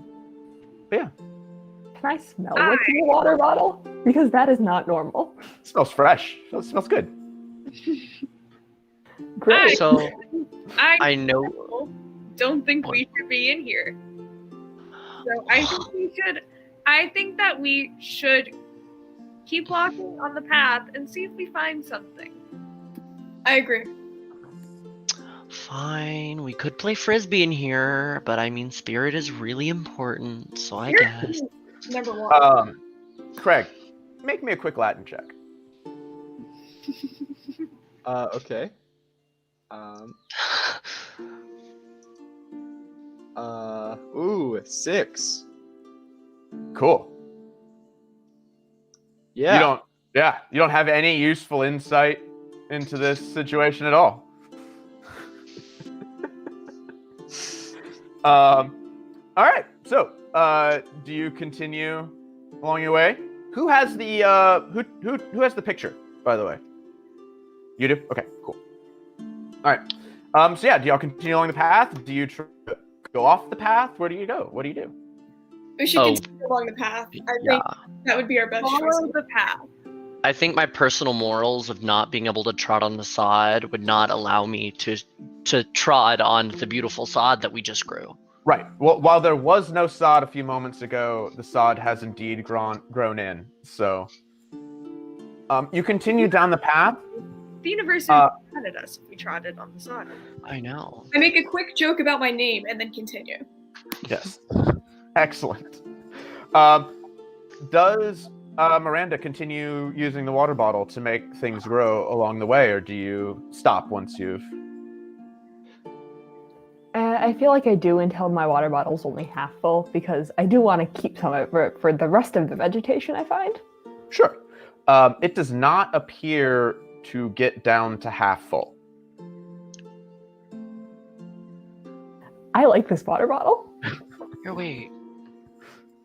yeah. Can I smell what's in the water bottle? Because that is not normal. It smells fresh. It smells good. Great. So I I know. don't think we should be in here. So I think that we should keep walking on the path and see if we find something. I agree. Fine, we could play frisbee in here, but I mean, spirit is really important, so I guess. Number one. Craig, make me a quick Latin check. Okay. Ooh, 6. Cool. Yeah. You don't have any useful insight into this situation at all. All right. So, do you continue along your way? Who has the who has the picture, by the way? You do? Okay, cool. All right. So yeah, do y'all continue along the path? Do you go off the path? Where do you go? What do you do? We should continue along the path. I think that would be our best choice. Follow the path. I think my personal morals of not being able to trot on the sod would not allow me to trot on the beautiful sod that we just grew. Right. Well, while there was no sod a few moments ago, the sod has indeed grown in. So, you continue down the path. The university would mad at us if we trotted on the sod. I know. I make a quick joke about my name and then continue. Yes. Excellent. Does Miranda continue using the water bottle to make things grow along the way, or do you stop once you've... I feel like I do until my water bottle's only half full, because I do want to keep some of it for the rest of the vegetation I find. Sure. It does not appear to get down to half full. I like this water bottle. Here, wait.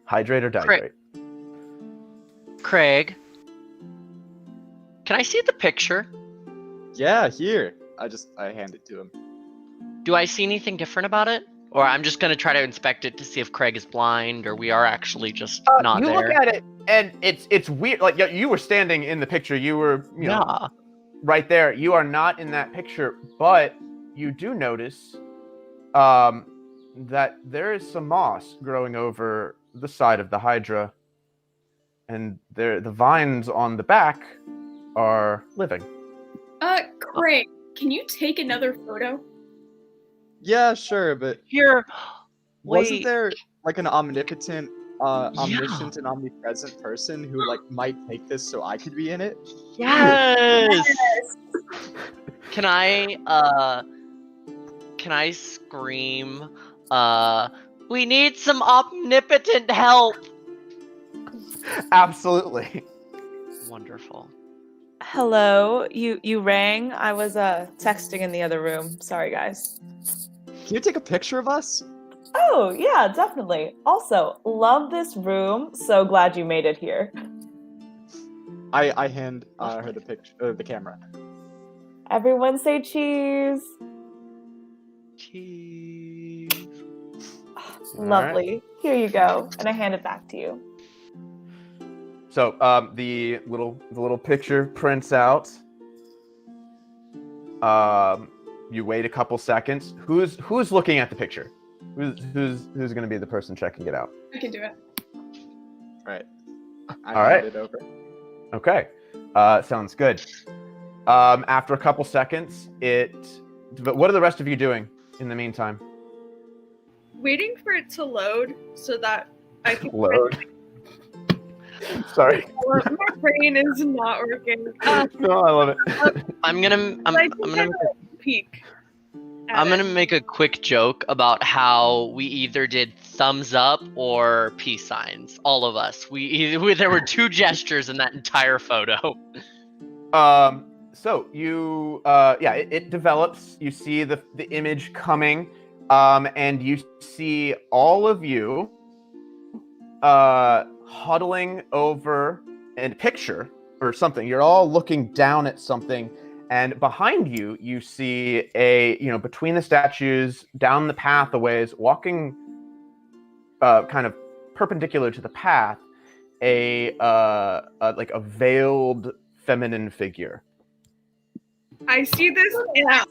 Hydrate or dehydrate? Craig, can I see the picture? Yeah, here. I hand it to him. Do I see anything different about it? Or I'm just going to try to inspect it to see if Craig is blind, or we are actually just not you there. You look at it, and it's weird. Like, you were standing in the picture. You were, you know, right there. You are not in that picture, but you do notice that there is some moss growing over the side of the Hydra, and the vines on the back are living. Craig, can you take another photo? Yeah, sure, but here, wasn't there like an omniscient and omnipresent person who like might take this so I could be in it? Yes. Can I scream? We need some omnipotent help. Absolutely. Wonderful. Hello, you rang. I was texting in the other room. Sorry, guys. Can you take a picture of us? Oh, yeah, definitely. Also, love this room. So glad you made it here. I hand her the picture, the camera. Everyone say cheese. Cheese. Lovely. Right. Here you go. And I hand it back to you. So the little picture prints out. You wait a couple seconds. Who's looking at the picture? Who's going to be the person checking it out? I can do it. Right. All right. Hand it over. Okay. Sounds good. After a couple seconds, But what are the rest of you doing in the meantime? Waiting for it to load so that I can Load. Sorry. My brain is not working. No, I love it. I'm gonna peek. I'm gonna make a quick joke about how we either did thumbs up or peace signs. All of us. There were two gestures in that entire photo. So you, it develops. You see the image coming, and you see all of you huddling over a picture or something. You're all looking down at something, and behind you, you see between the statues, down the path a ways, walking kind of perpendicular to the path, a veiled feminine figure. I see this now.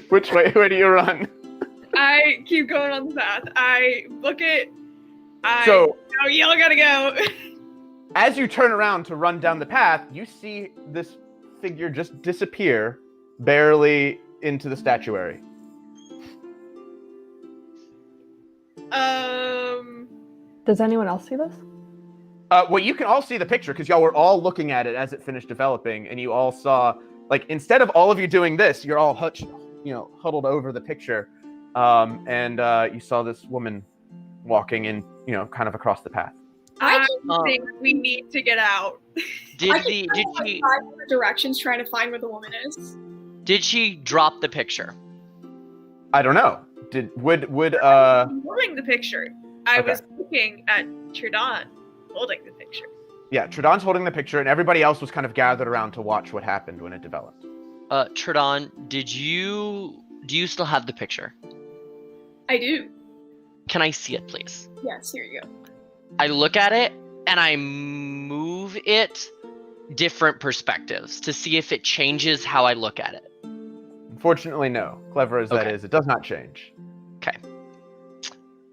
Which way? Where do you run? I keep going on the path. I book it. So y'all gotta go. As you turn around to run down the path, you see this figure just disappear barely into the statuary. Does anyone else see this? Well, you can all see the picture because y'all were all looking at it as it finished developing, and you all saw, like, instead of all of you doing this, you're all huddled over the picture, and you saw this woman walking in, kind of across the path. I think we need to get out. Did she 5 directions trying to find where the woman is? Did she drop the picture? I don't know. Would holding the picture. I was looking at Tridon holding the picture. Yeah, Tridon's holding the picture, and everybody else was kind of gathered around to watch what happened when it developed. Tridon, do you still have the picture? I do. Can I see it, please? Yes, here you go. I look at it and I move it different perspectives to see if it changes how I look at it. Unfortunately, no. Clever as that is, it does not change. Okay.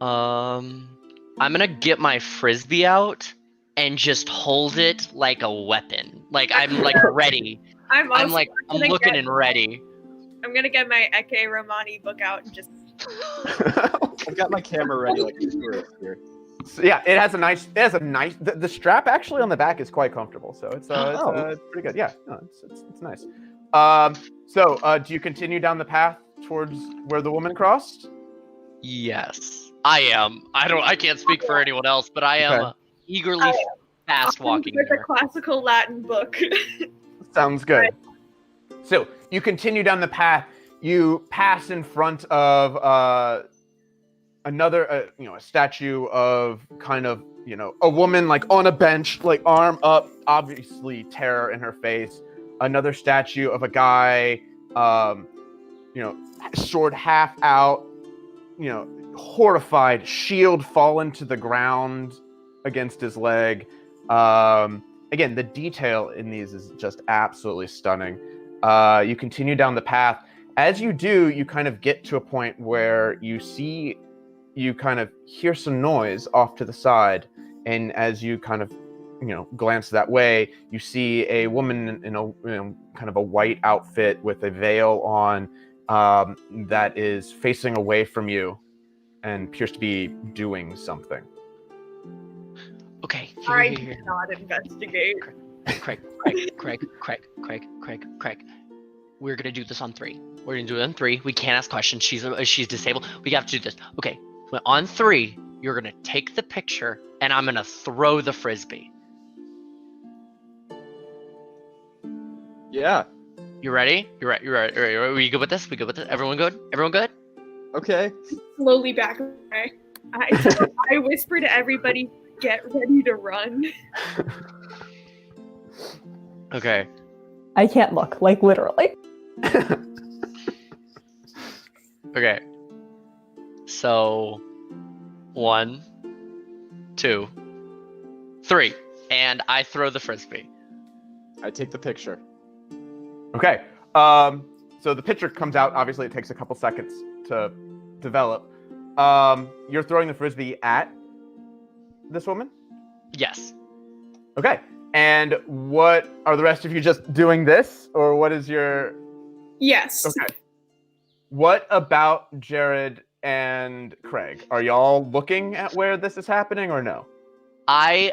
I'm gonna get my frisbee out and just hold it like a weapon. Like I'm like ready. I'm looking and ready. I'm gonna get my Eke Romani book out and just. I've got my camera ready, like here. So, yeah, it has a nice. The strap actually on the back is quite comfortable, so it's pretty good. Yeah, no, it's nice. So do you continue down the path towards where the woman crossed? Yes, I am. I can't speak for anyone else, but I am eagerly fast walking. With a classical Latin book. Sounds good. So you continue down the path. You pass in front of another, a statue of kind of, a woman like on a bench, like arm up, obviously terror in her face. Another statue of a guy, sword half out, horrified, shield fallen to the ground against his leg. Again, the detail in these is just absolutely stunning. You continue down the path. As you do, you kind of get to a point where you kind of hear some noise off to the side. And as you kind of, glance that way, you see a woman in a kind of a white outfit with a veil on that is facing away from you and appears to be doing something. Okay, I did not investigate. Craig. We're gonna do this on 3. We're gonna do it on 3. We can't ask questions. She's disabled. We have to do this. Okay, on 3, you're gonna take the picture, and I'm gonna throw the frisbee. Yeah. You ready? You're right. Are we good with this? Everyone good? Okay. Slowly back away. I whisper to everybody, get ready to run. Okay. I can't look, like literally. Okay. So 1, 2, 3, and I throw the frisbee. I take the picture. Okay. So the picture comes out. Obviously, it takes a couple seconds to develop. You're throwing the frisbee at this woman? Yes. Okay. And what are the rest of you just doing this, or what is your? Yes. Okay. What about Jared and Craig? Are y'all looking at where this is happening, or no? I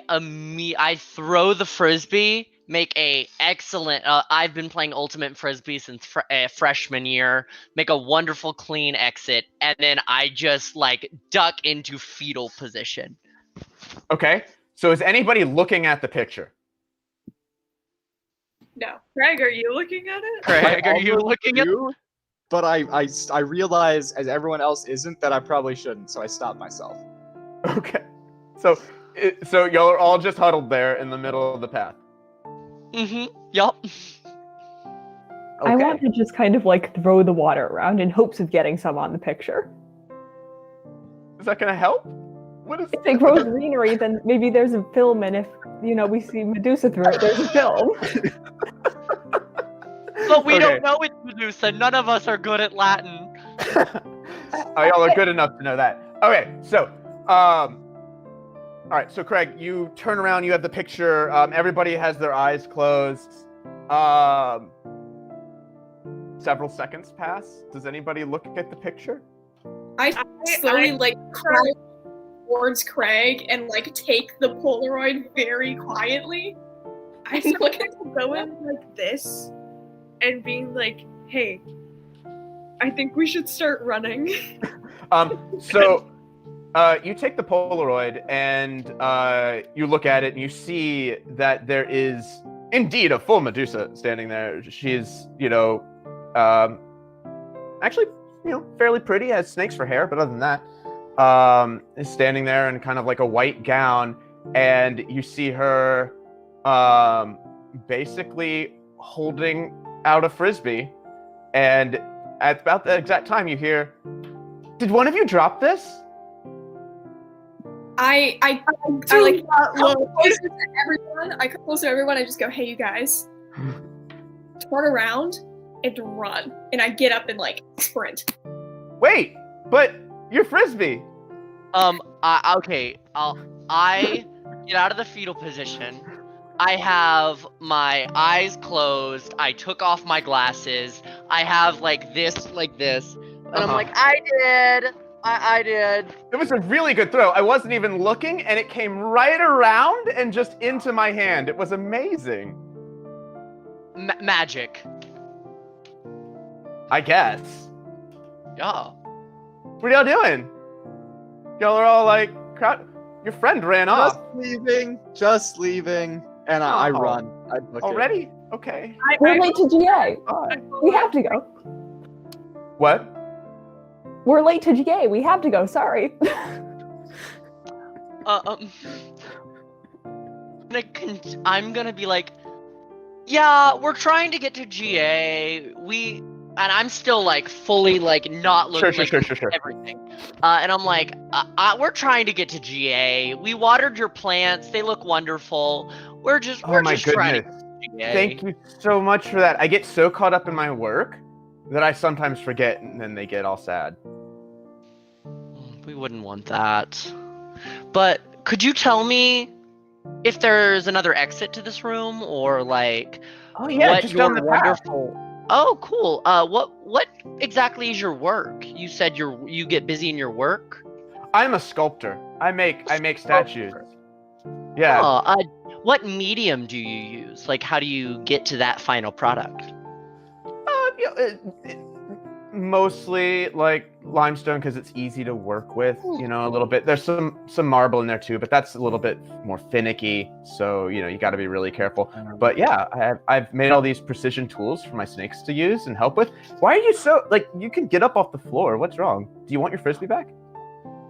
throw the frisbee. Make a excellent. I've been playing Ultimate Frisbee since freshman year. Make a wonderful clean exit, and then I just duck into fetal position. Okay. So is anybody looking at the picture? No. Craig, are you looking at it? Craig, are you looking at it? But I realize, as everyone else isn't, that I probably shouldn't, so I stop myself. Okay. So y'all are all just huddled there in the middle of the path. Yup. I want to just kind of like throw the water around in hopes of getting some on the picture. Is that gonna help? What is? If it grows greenery, then maybe there's a film, and if we see Medusa through it, there's a film. But we don't know it's Medusa. None of us are good at Latin. Oh, y'all are good enough to know that. Okay, so, all right, so Craig, you turn around, you have the picture. Everybody has their eyes closed. Several seconds pass. Does anybody look at the picture? I slowly crawl towards Craig and take the Polaroid very quietly. I look at him going like this and being like, "Hey, I think we should start running." So you take the Polaroid and you look at it and you see that there is indeed a full Medusa standing there. She's, actually, fairly pretty, has snakes for hair, but other than that, is standing there in kind of like a white gown, and you see her basically holding out a frisbee, and at about the exact time you hear, "Did one of you drop this?" I come closer to everyone. I come closer to everyone. I just go, "Hey, you guys, turn around and run." And I get up and sprint. Wait, but your frisbee. Okay. I get out of the fetal position. I have my eyes closed. I took off my glasses. I have this, and I'm like, I did. It was a really good throw. I wasn't even looking, and it came right around and just into my hand. It was amazing. Magic. I guess. Yeah. What are y'all doing? Y'all are all your friend ran off. Just leaving. And I run. I book already? it. Okay. We're late to GA. We have to go. What? We're late to GA. We have to go. Sorry. I'm gonna be like, yeah, we're trying to get to GA. And I'm still fully not looking sure. everything. And I'm like, we're trying to get to GA. We watered your plants. They look wonderful. We're just trying to get to GA. Thank you so much for that. I get so caught up in my work that I sometimes forget, and then they get all sad. We wouldn't want that. But could you tell me if there's another exit to this room, or what just down the path. Oh, cool. What exactly is your work? You said you get busy in your work? I'm a sculptor. I make statues. Yeah. Oh, what medium do you use? How do you get to that final product? Mostly limestone, because it's easy to work with. A little bit. There's some marble in there too, but that's a little bit more finicky. So you got to be really careful. But yeah, I've made all these precision tools for my snakes to use and help with. Why are you so you can get up off the floor? What's wrong? Do you want your frisbee back?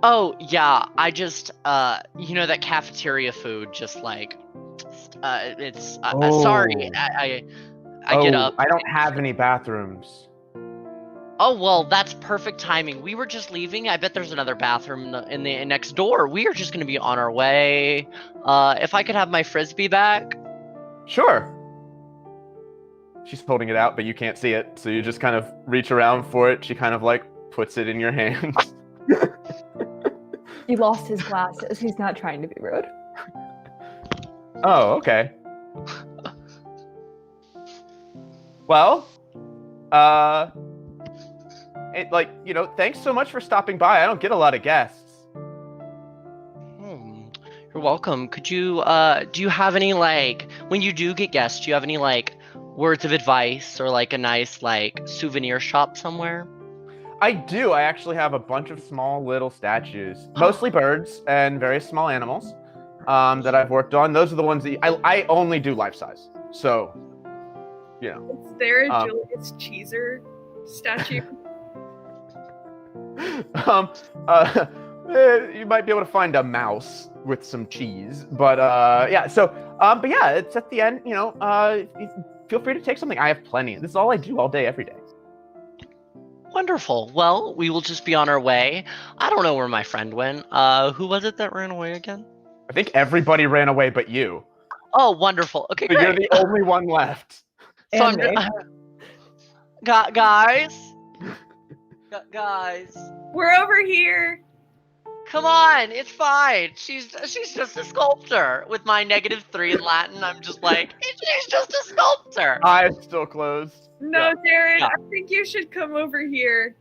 Oh yeah, I just that cafeteria food just it's sorry. I get up. I don't have any bathrooms. Oh, well, that's perfect timing. We were just leaving. I bet there's another bathroom in the next door. We are just going to be on our way. If I could have my frisbee back. Sure. She's holding it out, but you can't see it. So you just kind of reach around for it. She kind of puts it in your hand. He lost his glasses. He's not trying to be rude. Oh, okay. Well, thanks so much for stopping by. I don't get a lot of guests. You're welcome. Could you, do you have any, when you do get guests, do you have any, words of advice or, a nice, souvenir shop somewhere? I do. I actually have a bunch of small little statues, mostly birds and very small animals, that I've worked on. Those are the ones that I only do life size. So, Is there a Julius Caesar statue? You might be able to find a mouse with some cheese, but yeah. So But yeah, it's at the end. Feel free to take something. I have plenty. This is all I do all day, every day. Wonderful. Well, we will just be on our way. I don't know where my friend went. Who was it that ran away again? I think everybody ran away but you. Oh, wonderful. Okay, So great. you're the only one left. So And me. Guys, guys, We're over here. come on, it's fine. She's just a sculptor. With my -3 in Latin, I'm just like, she's just a sculptor. Eyes still closed. No, Yeah. Darren, Yeah. I think you should come over here.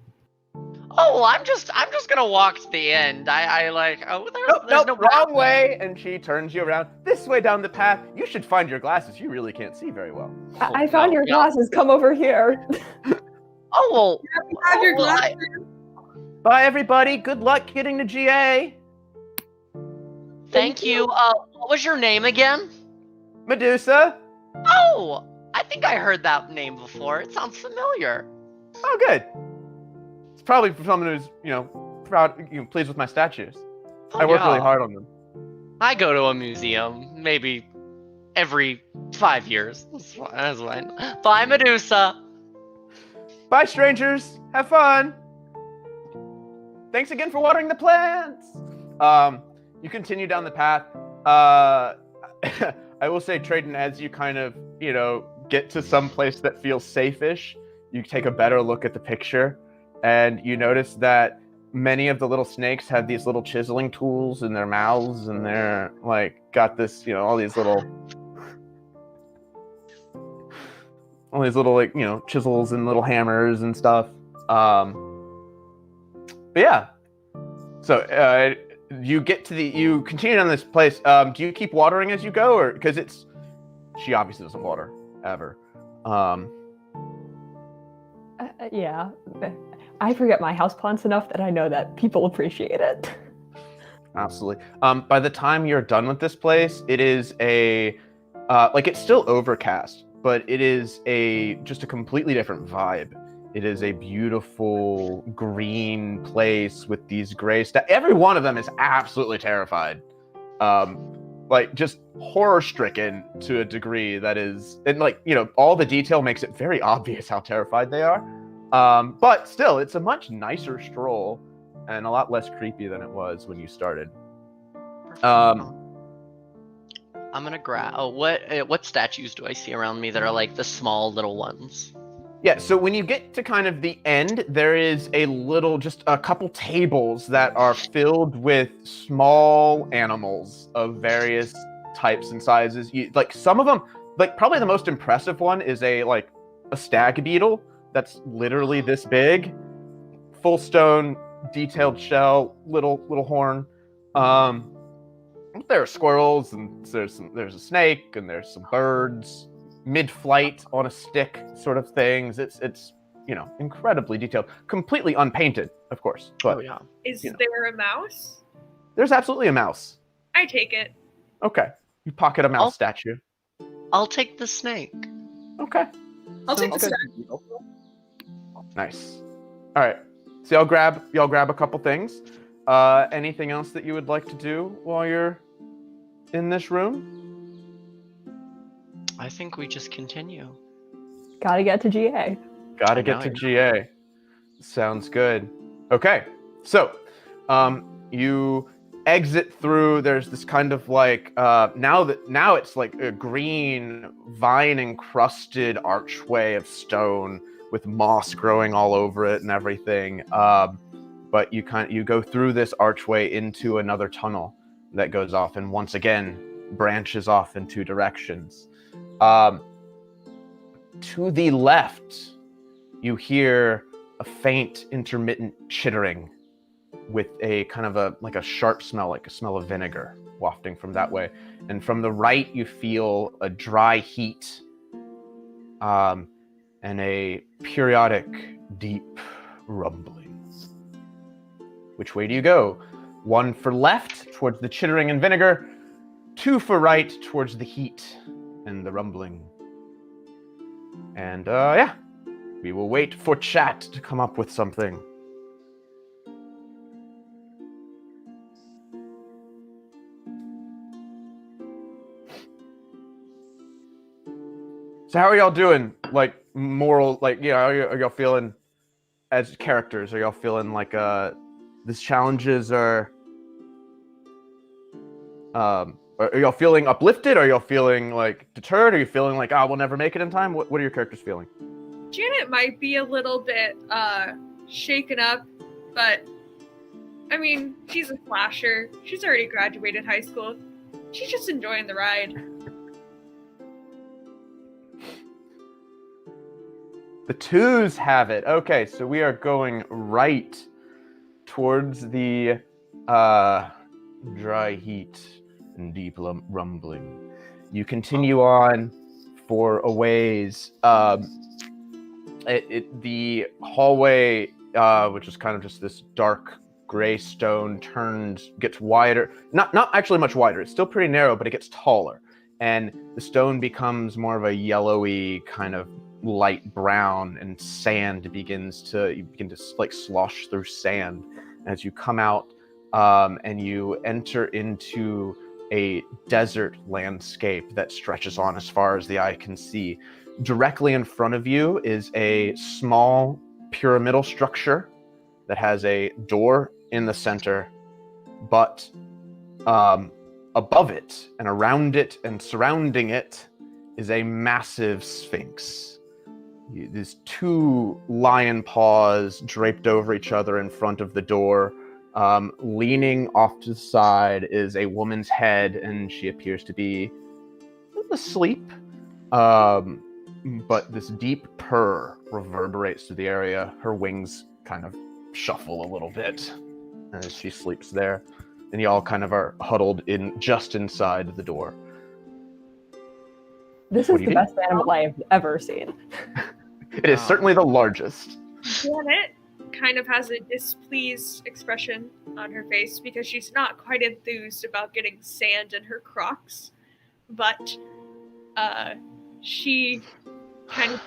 Oh, well, I'm just gonna walk to the end. I like, oh, there's Nope, no wrong way. And she turns you around. This way down the path. You should find your glasses. You really can't see very well. I found your yeah. glasses. Come over here. Oh, well. You have your well, glasses. Bye, everybody. Good luck getting to GA. Thank you. What was your name again? Medusa. Oh, I think I heard that name before. It sounds familiar. Oh, good. It's probably for someone who's, proud, pleased with my statues. Oh, I work yeah. really hard on them. I go to a museum maybe every 5 years. That's fine. Bye, Medusa. Bye, strangers. Have fun. Thanks again for watering the plants. You continue down the path. I will say, Trayden, as you kind of, get to some place that feels safe-ish, you take a better look at the picture, and you notice that many of the little snakes have these little chiseling tools in their mouths, and they're got this, all these little chisels and little hammers and stuff. But yeah. So you continue down this place. Do you keep watering as you go, or because she obviously doesn't water ever. Yeah. I forget my houseplants enough that I know that people appreciate it. Absolutely. By the time you're done with this place, it is it's still overcast, but it is just a completely different vibe. It is a beautiful green place with these gray every one of them is absolutely terrified. Just horror-stricken to a degree that is, and all the detail makes it very obvious how terrified they are. But still, it's a much nicer stroll and a lot less creepy than it was when you started. I'm gonna grab. Oh, what statues do I see around me that are like the small little ones? Yeah, so when you get to kind of the end, there is just a couple tables that are filled with small animals of various types and sizes. Some of them, probably the most impressive one is a stag beetle that's literally this big, full stone, detailed shell, little horn. There are squirrels, and there's a snake, and there's some birds. Mid-flight on a stick sort of things. It's incredibly detailed, completely unpainted, of course. But yeah. Is there a mouse? there's absolutely a mouse. I take it. Okay, you pocket a mouse statue. I'll take the snake. Okay, I'll take the Sounds snack. nice. All right, so y'all grab a couple things. Anything else that you would like to do while you're in this room? I think we just continue. Gotta get to GA. Gotta get to GA. Sounds good. Okay, so you exit through. There's this kind of now it's like a green vine encrusted archway of stone with moss growing all over it and everything. But you go through this archway into another tunnel that goes off, and once again branches off in two directions. To the left, you hear a faint, intermittent chittering with a kind of a sharp smell, like a smell of vinegar wafting from that way. And from the right, you feel a dry heat and a periodic, deep rumbling. Which way do you go? 1 for left, towards the chittering and vinegar. 2 for right, towards the heat and the rumbling. And we will wait for chat to come up with something. So how are y'all doing? Like moral, like are y'all feeling as characters? Are y'all feeling like these challenges are y'all feeling uplifted? Are y'all feeling like deterred? Are you feeling like we'll never make it in time? What are your characters feeling? Janet might be a little bit shaken up, but I mean, she's a slasher. She's already graduated high school. She's just enjoying the ride. The twos have it. Okay, so we are going right towards the dry heat and deep rumbling. You continue on for a ways. The hallway, which is kind of just this dark gray stone, gets wider. Not actually much wider. It's still pretty narrow, but it gets taller. And the stone becomes more of a yellowy kind of light brown, and sand begins to like slosh through sand as you come out, and you enter into a desert landscape that stretches on as far as the eye can see. Directly in front of you is a small pyramidal structure that has a door in the center, but above it and around it and surrounding it is a massive sphinx. These two lion paws draped over each other in front of the door. Leaning off to the side is a woman's head, and she appears to be asleep. But this deep purr reverberates through the area. Her wings kind of shuffle a little bit as she sleeps there. And y'all kind of are huddled in just inside the door. This is the best animal I have ever seen. It is certainly the largest. Janet kind of has a displeased expression on her face because she's not quite enthused about getting sand in her Crocs, but she kind of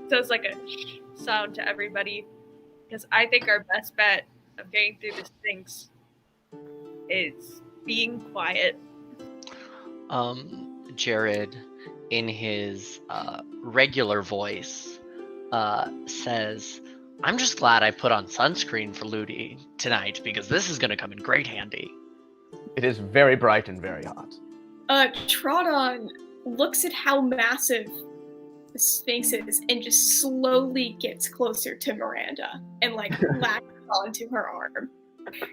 does like a sound to everybody, because I think our best bet of getting through this Sphinx is being quiet. Jared, in his regular voice, says, I'm just glad I put on sunscreen for Ludi tonight, because this is going to come in great handy. It is very bright and very hot. Trodon looks at how massive the Sphinx is and just slowly gets closer to Miranda and like latches onto her arm.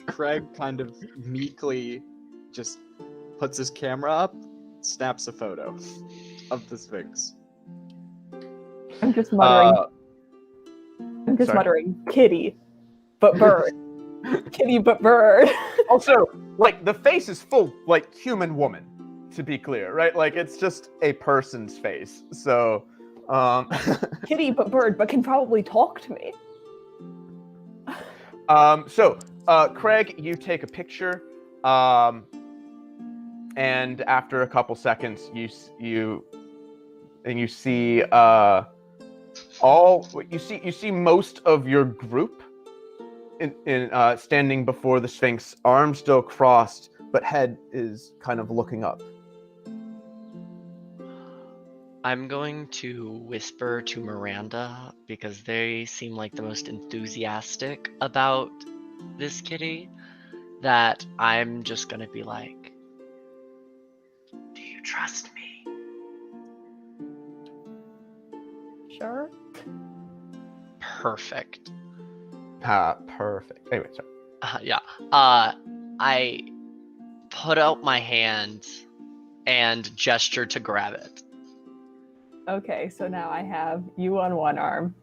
Craig kind of meekly just puts his camera up, snaps a photo of the Sphinx. I'm just muttering. Kitty, but bird. Kitty, but bird. Also, like, the face is full, like, human woman, to be clear, right? Like, it's just a person's face. So, Kitty, but bird, but can probably talk to me. Craig, you take a picture, and after a couple seconds, you see most of your group in standing before the Sphinx, arms still crossed, but head is kind of looking up. I'm going to whisper to Miranda, because they seem like the most enthusiastic about this kitty, that I'm just going to be like, do you trust me? Sure. Perfect. Perfect. Anyway, sorry. I put out my hand and gesture to grab it. Okay, so now I have you on one arm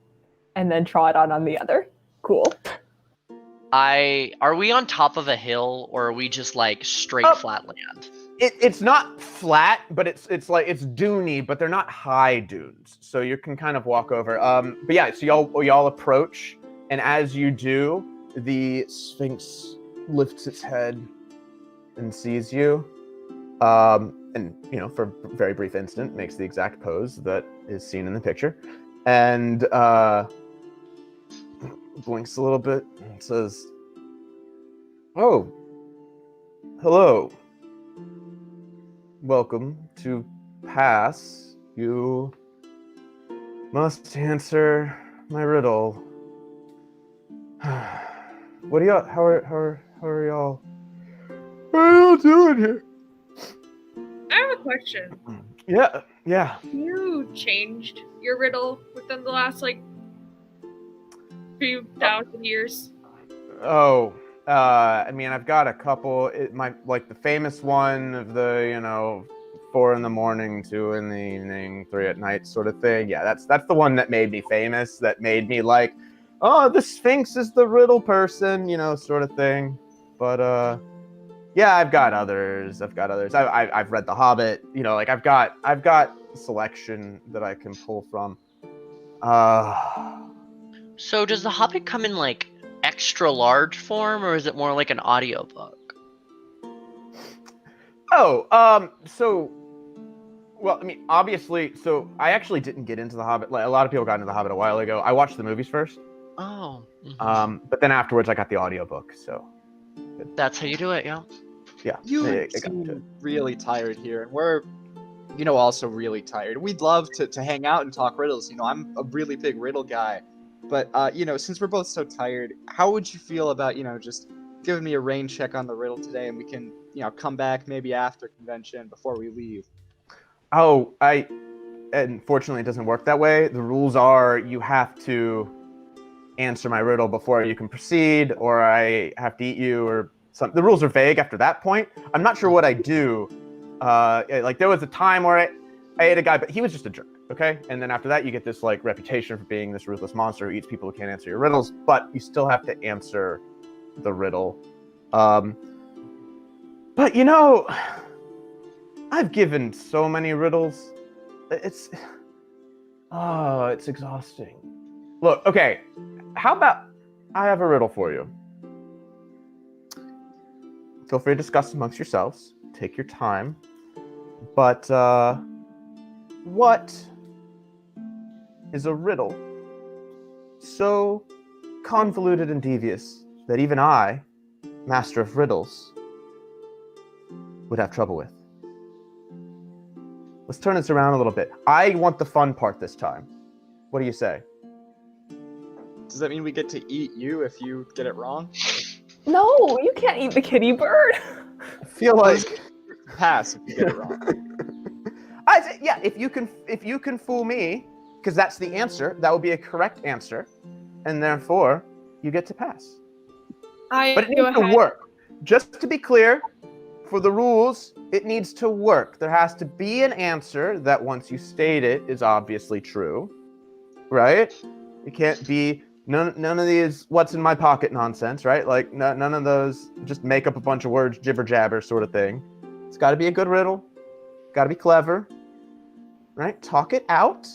and then Trodon on the other. Cool. Are we on top of a hill, or are we just like straight flat land? It's not flat, but it's duney, but they're not high dunes, so you can kind of walk over. But yeah, so y'all approach, and as you do, the Sphinx lifts its head and sees you, and for a very brief instant makes the exact pose that is seen in the picture, and blinks a little bit and says, "Oh, hello. Welcome to Pass. You must answer my riddle. What are y'all? How are y'all? What are y'all doing here? I have a question. Yeah. You changed your riddle within the last few thousand years. Oh, I mean, I've got a couple. The famous one of the 4 in the morning, 2 in the evening, 3 at night sort of thing. Yeah, that's the one that made me famous. That made me like, oh, the Sphinx is the riddle person, sort of thing. But yeah, I've got others. I've read The Hobbit. I've got a selection that I can pull from. So does The Hobbit come in extra large form, or is it more like an audiobook? Well, I mean, obviously, so I actually didn't get into The Hobbit. Like, a lot of people got into The Hobbit a while ago. I watched the movies first. Oh. But then afterwards I got the audiobook, so. That's how you do it, yeah. Yeah. You seem really tired here, and we're, also really tired. We'd love to hang out and talk riddles. I'm a really big riddle guy. But, since we're both so tired, how would you feel about, just giving me a rain check on the riddle today, and we can, come back maybe after convention before we leave? Oh, unfortunately, it doesn't work that way. The rules are you have to answer my riddle before you can proceed, or I have to eat you, or something. The rules are vague after that point. I'm not sure what I do. There was a time where I ate a guy, but he was just a jerk, okay? And then after that, you get this reputation for being this ruthless monster who eats people who can't answer your riddles, but you still have to answer the riddle. But I've given so many riddles. It's exhausting. Look, okay, how about I have a riddle for you. Feel free to discuss amongst yourselves. Take your time. But what is a riddle so convoluted and devious that even I, master of riddles, would have trouble with? Let's turn this around a little bit. I want the fun part this time. What do you say? Does that mean we get to eat you if you get it wrong? No, you can't eat the kitty bird. I feel like pass if you get it wrong. I say, yeah, if you can fool me, because that's the answer, that would be a correct answer, and therefore you get to pass. But it needs to work. Just to be clear, for the rules, it needs to work. There has to be an answer that once you state it is obviously true, right? It can't be none of these what's in my pocket nonsense, right? Like none of those just make up a bunch of words, jibber jabber sort of thing. It's got to be a good riddle. Got to be clever, right? Talk it out.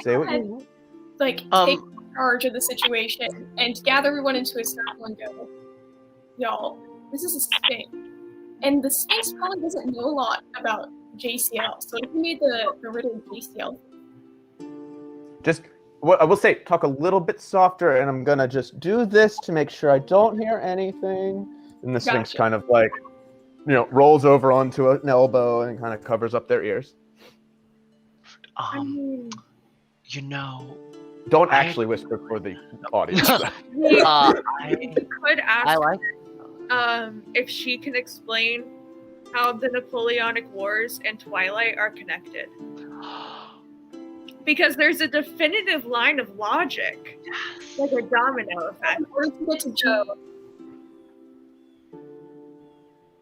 Say what you want. Take charge of the situation and gather everyone into a circle and go, y'all, this is a Sphinx. And the Sphinx probably doesn't know a lot about JCL. So if you made the riddle JCL. Just what I will say, talk a little bit softer, and I'm gonna just do this to make sure I don't hear anything. And the Sphinx kind of rolls over onto an elbow and kind of covers up their ears. Don't actually whisper for the audience. I could ask if she can explain how the Napoleonic Wars and Twilight are connected. Because there's a definitive line of logic, like a domino effect.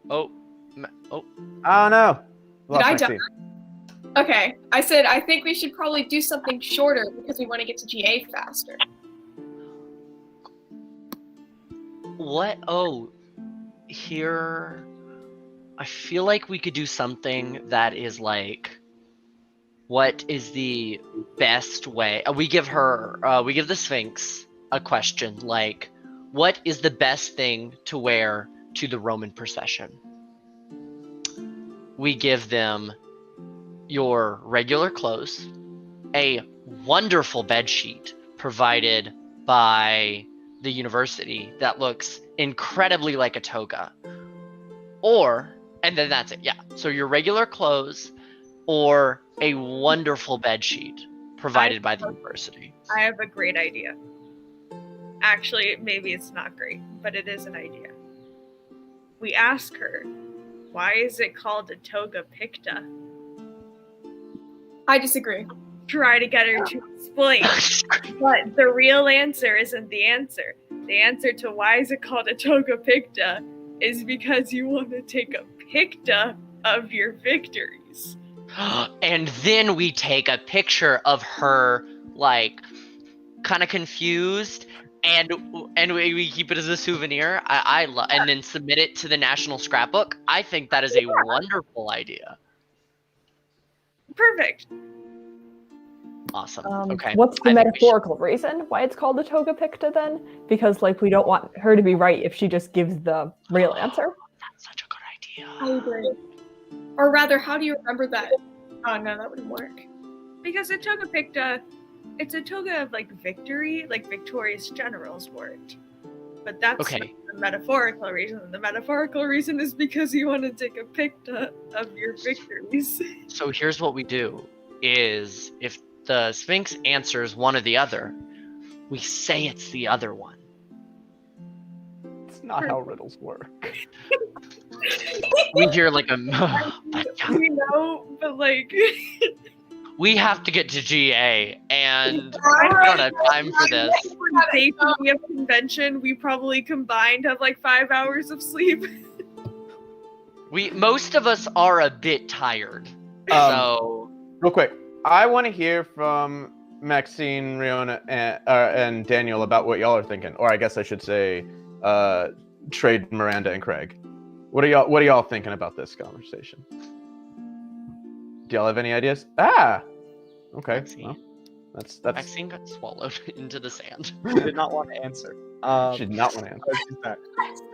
Oh no. Did I die? Okay, I said I think we should probably do something shorter because we want to get to GA faster. What? Oh, here. I feel like we could do something that is what is the best way? We give the Sphinx a question what is the best thing to wear to the Roman procession? We give them your regular clothes, a wonderful bed sheet provided by the university that looks incredibly like a toga, and then that's it. Yeah. So your regular clothes, or a wonderful bed sheet provided by the university. I have a great idea. Actually, maybe it's not great, but it is an idea. We ask her, why is it called a toga picta? I disagree. Try to get her to explain. But the real answer isn't the answer. The answer to why is it called a toga picta is because you want to take a picta of your victories. And then we take a picture of her, like, kind of confused, and we keep it as a souvenir. And then submit it to the National Scrapbook. I think that is a wonderful idea. Perfect. Awesome. Okay. What's the I think we metaphorical reason why it's called a toga picta then? Because like we don't want her to be right if she just gives the real answer. That's such a good idea. I agree. Or rather, how do you remember that? Oh no, that wouldn't work. Because a toga picta, it's a toga of like victory, like victorious generals wore it. But that's Okay. not the metaphorical reason. The metaphorical reason is because you want to take a picta of your victories. So here's what we do: is if the Sphinx answers one or the other, we say it's the other one. It's not how riddles work. We hear like a. You know, but like. We have to get to GA, and we don't have time for this. Day of convention, we probably combined have like 5 hours of sleep. Most of us are a bit tired, so. Real quick, I want to hear from Maxine, Riona, and Daniel about what y'all are thinking, or I guess I should say, Trade, Miranda, and Craig. What are y'all thinking about this conversation? Do y'all have any ideas? Okay. Well, that's. Maxine got swallowed into the sand. She did not want to answer. She did not want to answer. She's back.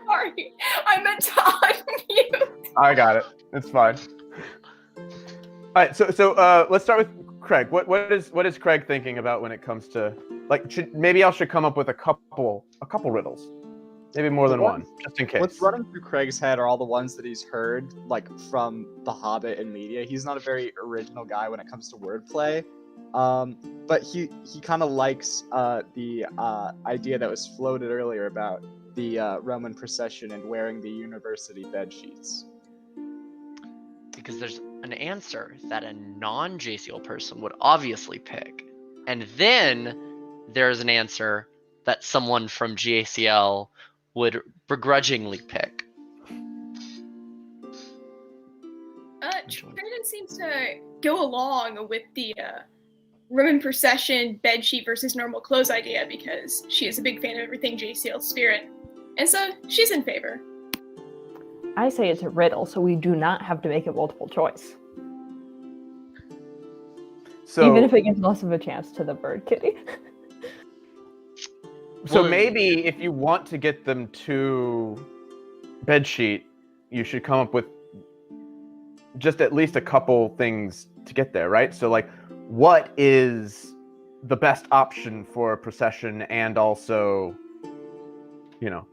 Sorry, I meant to unmute. I got it. It's fine. All right. So let's start with Craig. What is Craig thinking about when it comes to like? Maybe I should come up with a couple riddles. Maybe more than one, just in case. What's running through Craig's head are all the ones that he's heard, like, from The Hobbit and media. He's not a very original guy when it comes to wordplay, but he kind of likes the idea that was floated earlier about the Roman procession and wearing the university bed sheets. Because there's an answer that a non-JCL person would obviously pick, and then there's an answer that someone from JCL would begrudgingly pick. Trident seems to go along with the Roman procession, bedsheet versus normal clothes idea because she is a big fan of everything JCL spirit. And so she's in favor. I say it's a riddle, so we do not have to make it multiple choice. So, even if it gives less of a chance to the bird kitty. So maybe if you want to get them to bedsheet, you should come up with just at least a couple things to get there, right? So like, what is the best option for a procession and also, you know?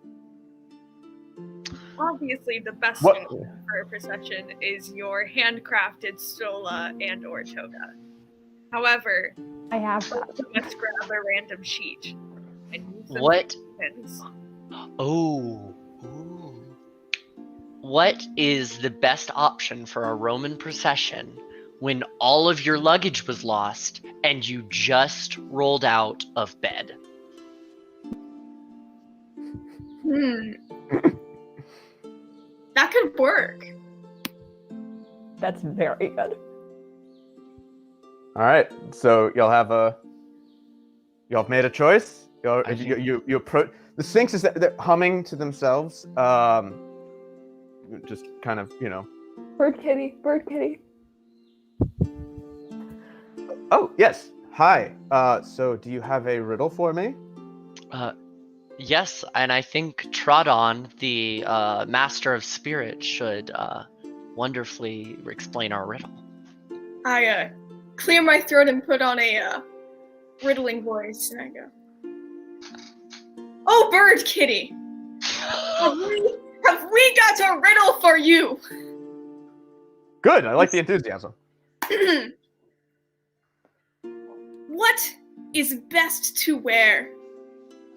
Obviously, the best thing for a procession is your handcrafted stola and or toga. However, I have that. let's grab a random sheet. What? Oh. What is the best option for a Roman procession when all of your luggage was lost and you just rolled out of bed? That could work. That's very good. All right. So y'all have made a choice. You approach the Sphinx is they're humming to themselves. Just kind of, you know. Bird kitty, bird kitty. Oh yes. Hi. So do you have a riddle for me? Yes, and I think Trodon, the Master of Spirit, should wonderfully explain our riddle. I clear my throat and put on a riddling voice, and I go, "Oh, bird kitty, have we got a riddle for you?" Good. I like the enthusiasm. what is best to wear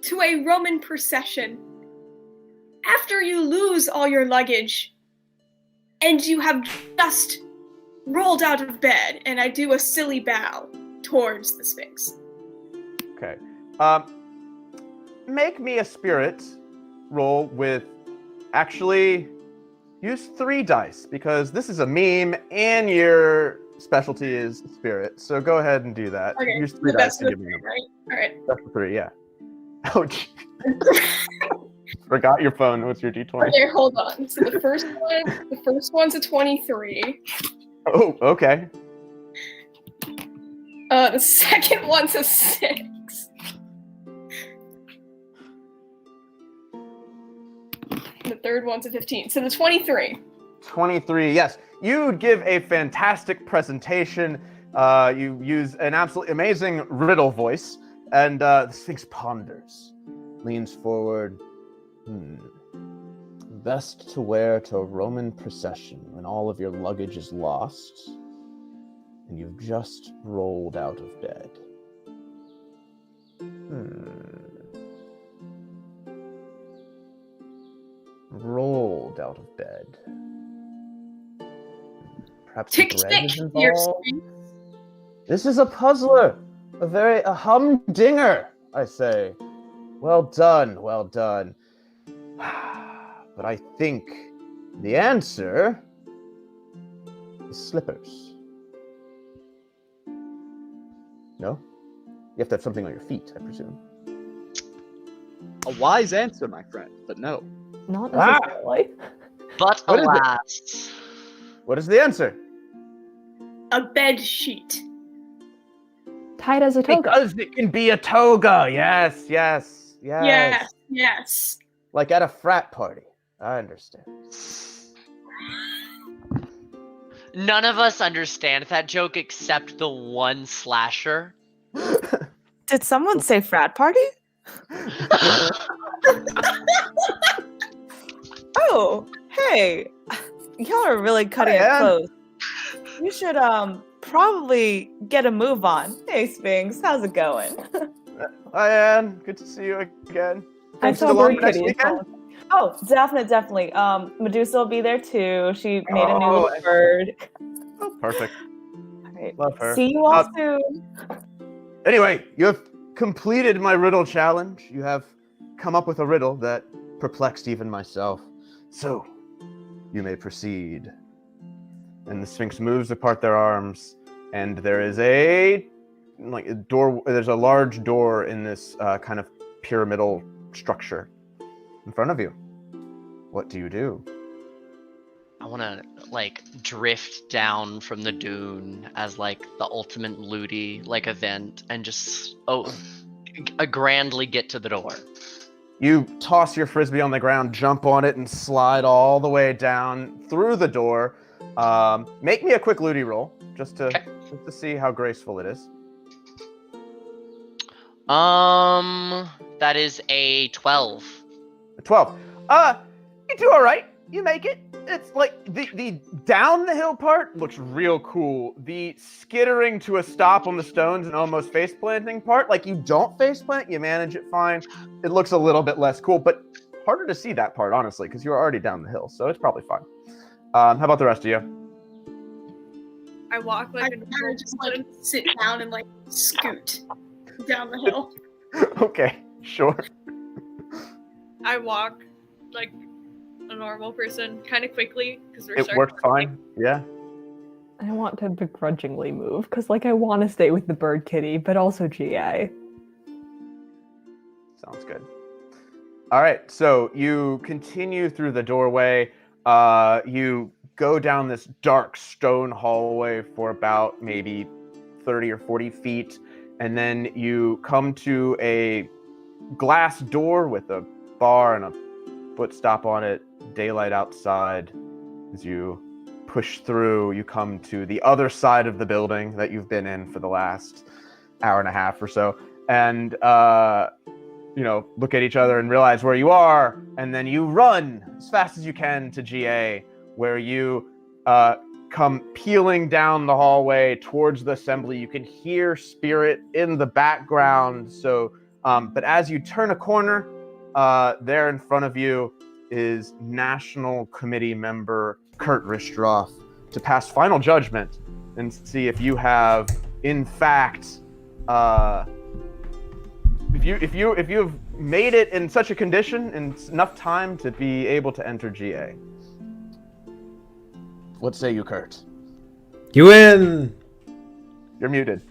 to a Roman procession after you lose all your luggage and you have just rolled out of bed? And I do a silly bow towards the Sphinx. Okay. Make me a spirit roll with, actually, use 3 dice, because this is a meme, and your specialty is spirit, so go ahead and do that. Okay, Use 3 so dice that's to the give me 3, them. right? Alright. That's the 3, yeah. Oh, gee. Forgot your phone. What's your D20? Okay, hold on. So the first one's a 23. Oh, okay. The second one's a 6. The third one's a 15. So the 23. 23, yes. You give a fantastic presentation. You use an absolutely amazing riddle voice, and the Sphinx ponders, leans forward. Best to wear to a Roman procession when all of your luggage is lost, and you've just rolled out of bed. Rolled out of bed. Perhaps Tick, bread tick, is your involved? Sphinx. This is a puzzler, a humdinger, I say. Well done, well done. But I think the answer is slippers. No? You have to have something on your feet, I presume. A wise answer, my friend, but no. Not necessarily. But What is it? alas. What is the answer? A bed sheet. Tied as a toga. Because it can be a toga. Yes. Yes. Like at a frat party. I understand. None of us understand that joke except the one slasher. Did someone say frat party? Oh, hey. Y'all are really cutting it Ann. close. You should probably get a move on. Hey Sphinx, how's it going? Hi, Anne. Good to see you again. I Thanks saw for the long Bird next Kitty. weekend. Oh, definitely. Medusa will be there too. She made a new Oh, little bird. Oh, perfect. All right. Love her. See you all soon. Anyway, you have completed my riddle challenge. You have come up with a riddle that perplexed even myself. So, you may proceed. And the Sphinx moves apart their arms, and there is a door. There's a large door in this kind of pyramidal structure in front of you. What do you do? I want to drift down from the dune as the ultimate looty event and just grandly get to the door. You toss your frisbee on the ground, jump on it, and slide all the way down through the door. Make me a quick looty roll, just to see how graceful it is. That is a 12. A 12. You do all right. You make it. It's the down the hill part looks real cool. The skittering to a stop on the stones and almost face planting part, you don't face plant, you manage it fine. It looks a little bit less cool, but harder to see that part, honestly, because you're already down the hill, so it's probably fine. How about the rest of you? I walk I just sit down and scoot down the hill. Okay, sure. I walk like a normal person, kind of quickly because we're. It works fine. Yeah. I want to begrudgingly move because, I want to stay with the bird kitty, but also GA. Sounds good. All right, so you continue through the doorway. You go down this dark stone hallway for about maybe 30 or 40 feet, and then you come to a glass door with a bar and a foot stop on it, daylight outside. As you push through, you come to the other side of the building that you've been in for the last hour and a half or so, and look at each other and realize where you are, and then you run as fast as you can to GA, where you come peeling down the hallway towards the assembly. You can hear Spirit in the background. So, but as you turn a corner, there in front of you is National Committee member Kurt Ristroff to pass final judgment and see if you have, in fact, if you have made it in such a condition in enough time to be able to enter GA. What say you, Kurt? You win! You're muted.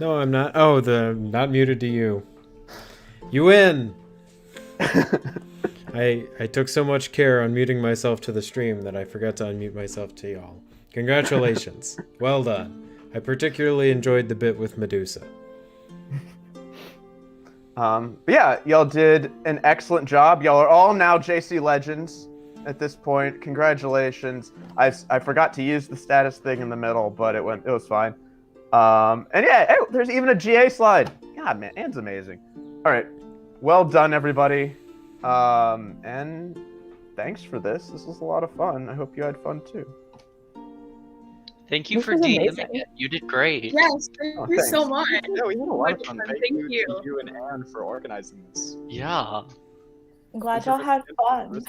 No, I'm not. Oh, not muted to you. You win! I took so much care on muting myself to the stream that I forgot to unmute myself to y'all. Congratulations. Well done. I particularly enjoyed the bit with Medusa. But yeah, y'all did an excellent job. Y'all are all now JC Legends at this point. Congratulations. I forgot to use the status thing in the middle, but it was fine. And yeah, hey, there's even a GA slide. God, man, Anne's amazing. All right, well done, everybody. And thanks for this. This was a lot of fun. I hope you had fun too. Thank you This for was DMing amazing. it. You did great. Yes, thank you so much. Yeah, we had a lot of fun. Thank Thank you. to you and Anne for organizing this. Yeah. I'm glad y'all had fun.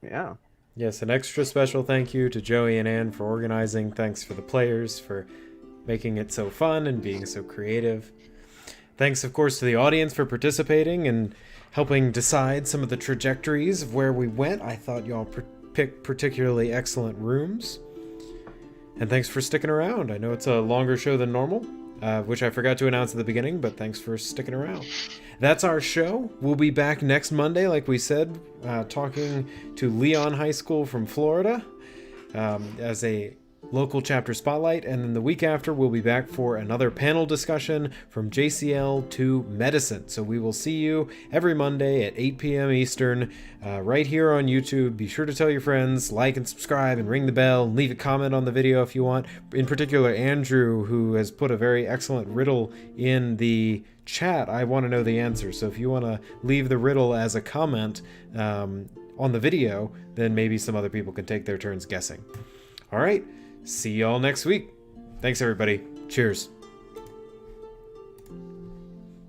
Yeah. Yes, an extra special thank you to Joey and Anne for organizing. Thanks for the players for making it so fun and being so creative. Thanks, of course, to the audience for participating and helping decide some of the trajectories of where we went. I thought y'all picked particularly excellent rooms. And thanks for sticking around. I know it's a longer show than normal, which I forgot to announce at the beginning, but thanks for sticking around. That's our show. We'll be back next Monday, like we said, talking to Leon High School from Florida as a local chapter spotlight. And then the week after, we'll be back for another panel discussion from JCL to medicine. So we will see you every Monday at 8 p.m. Eastern, right here on YouTube. Be sure to tell your friends, like and subscribe and ring the bell, and leave a comment on the video if you want. In particular, Andrew, who has put a very excellent riddle in the chat. I want to know the answer. So if you want to leave the riddle as a comment on the video, then maybe some other people can take their turns guessing. All right. See y'all next week. Thanks, everybody. Cheers.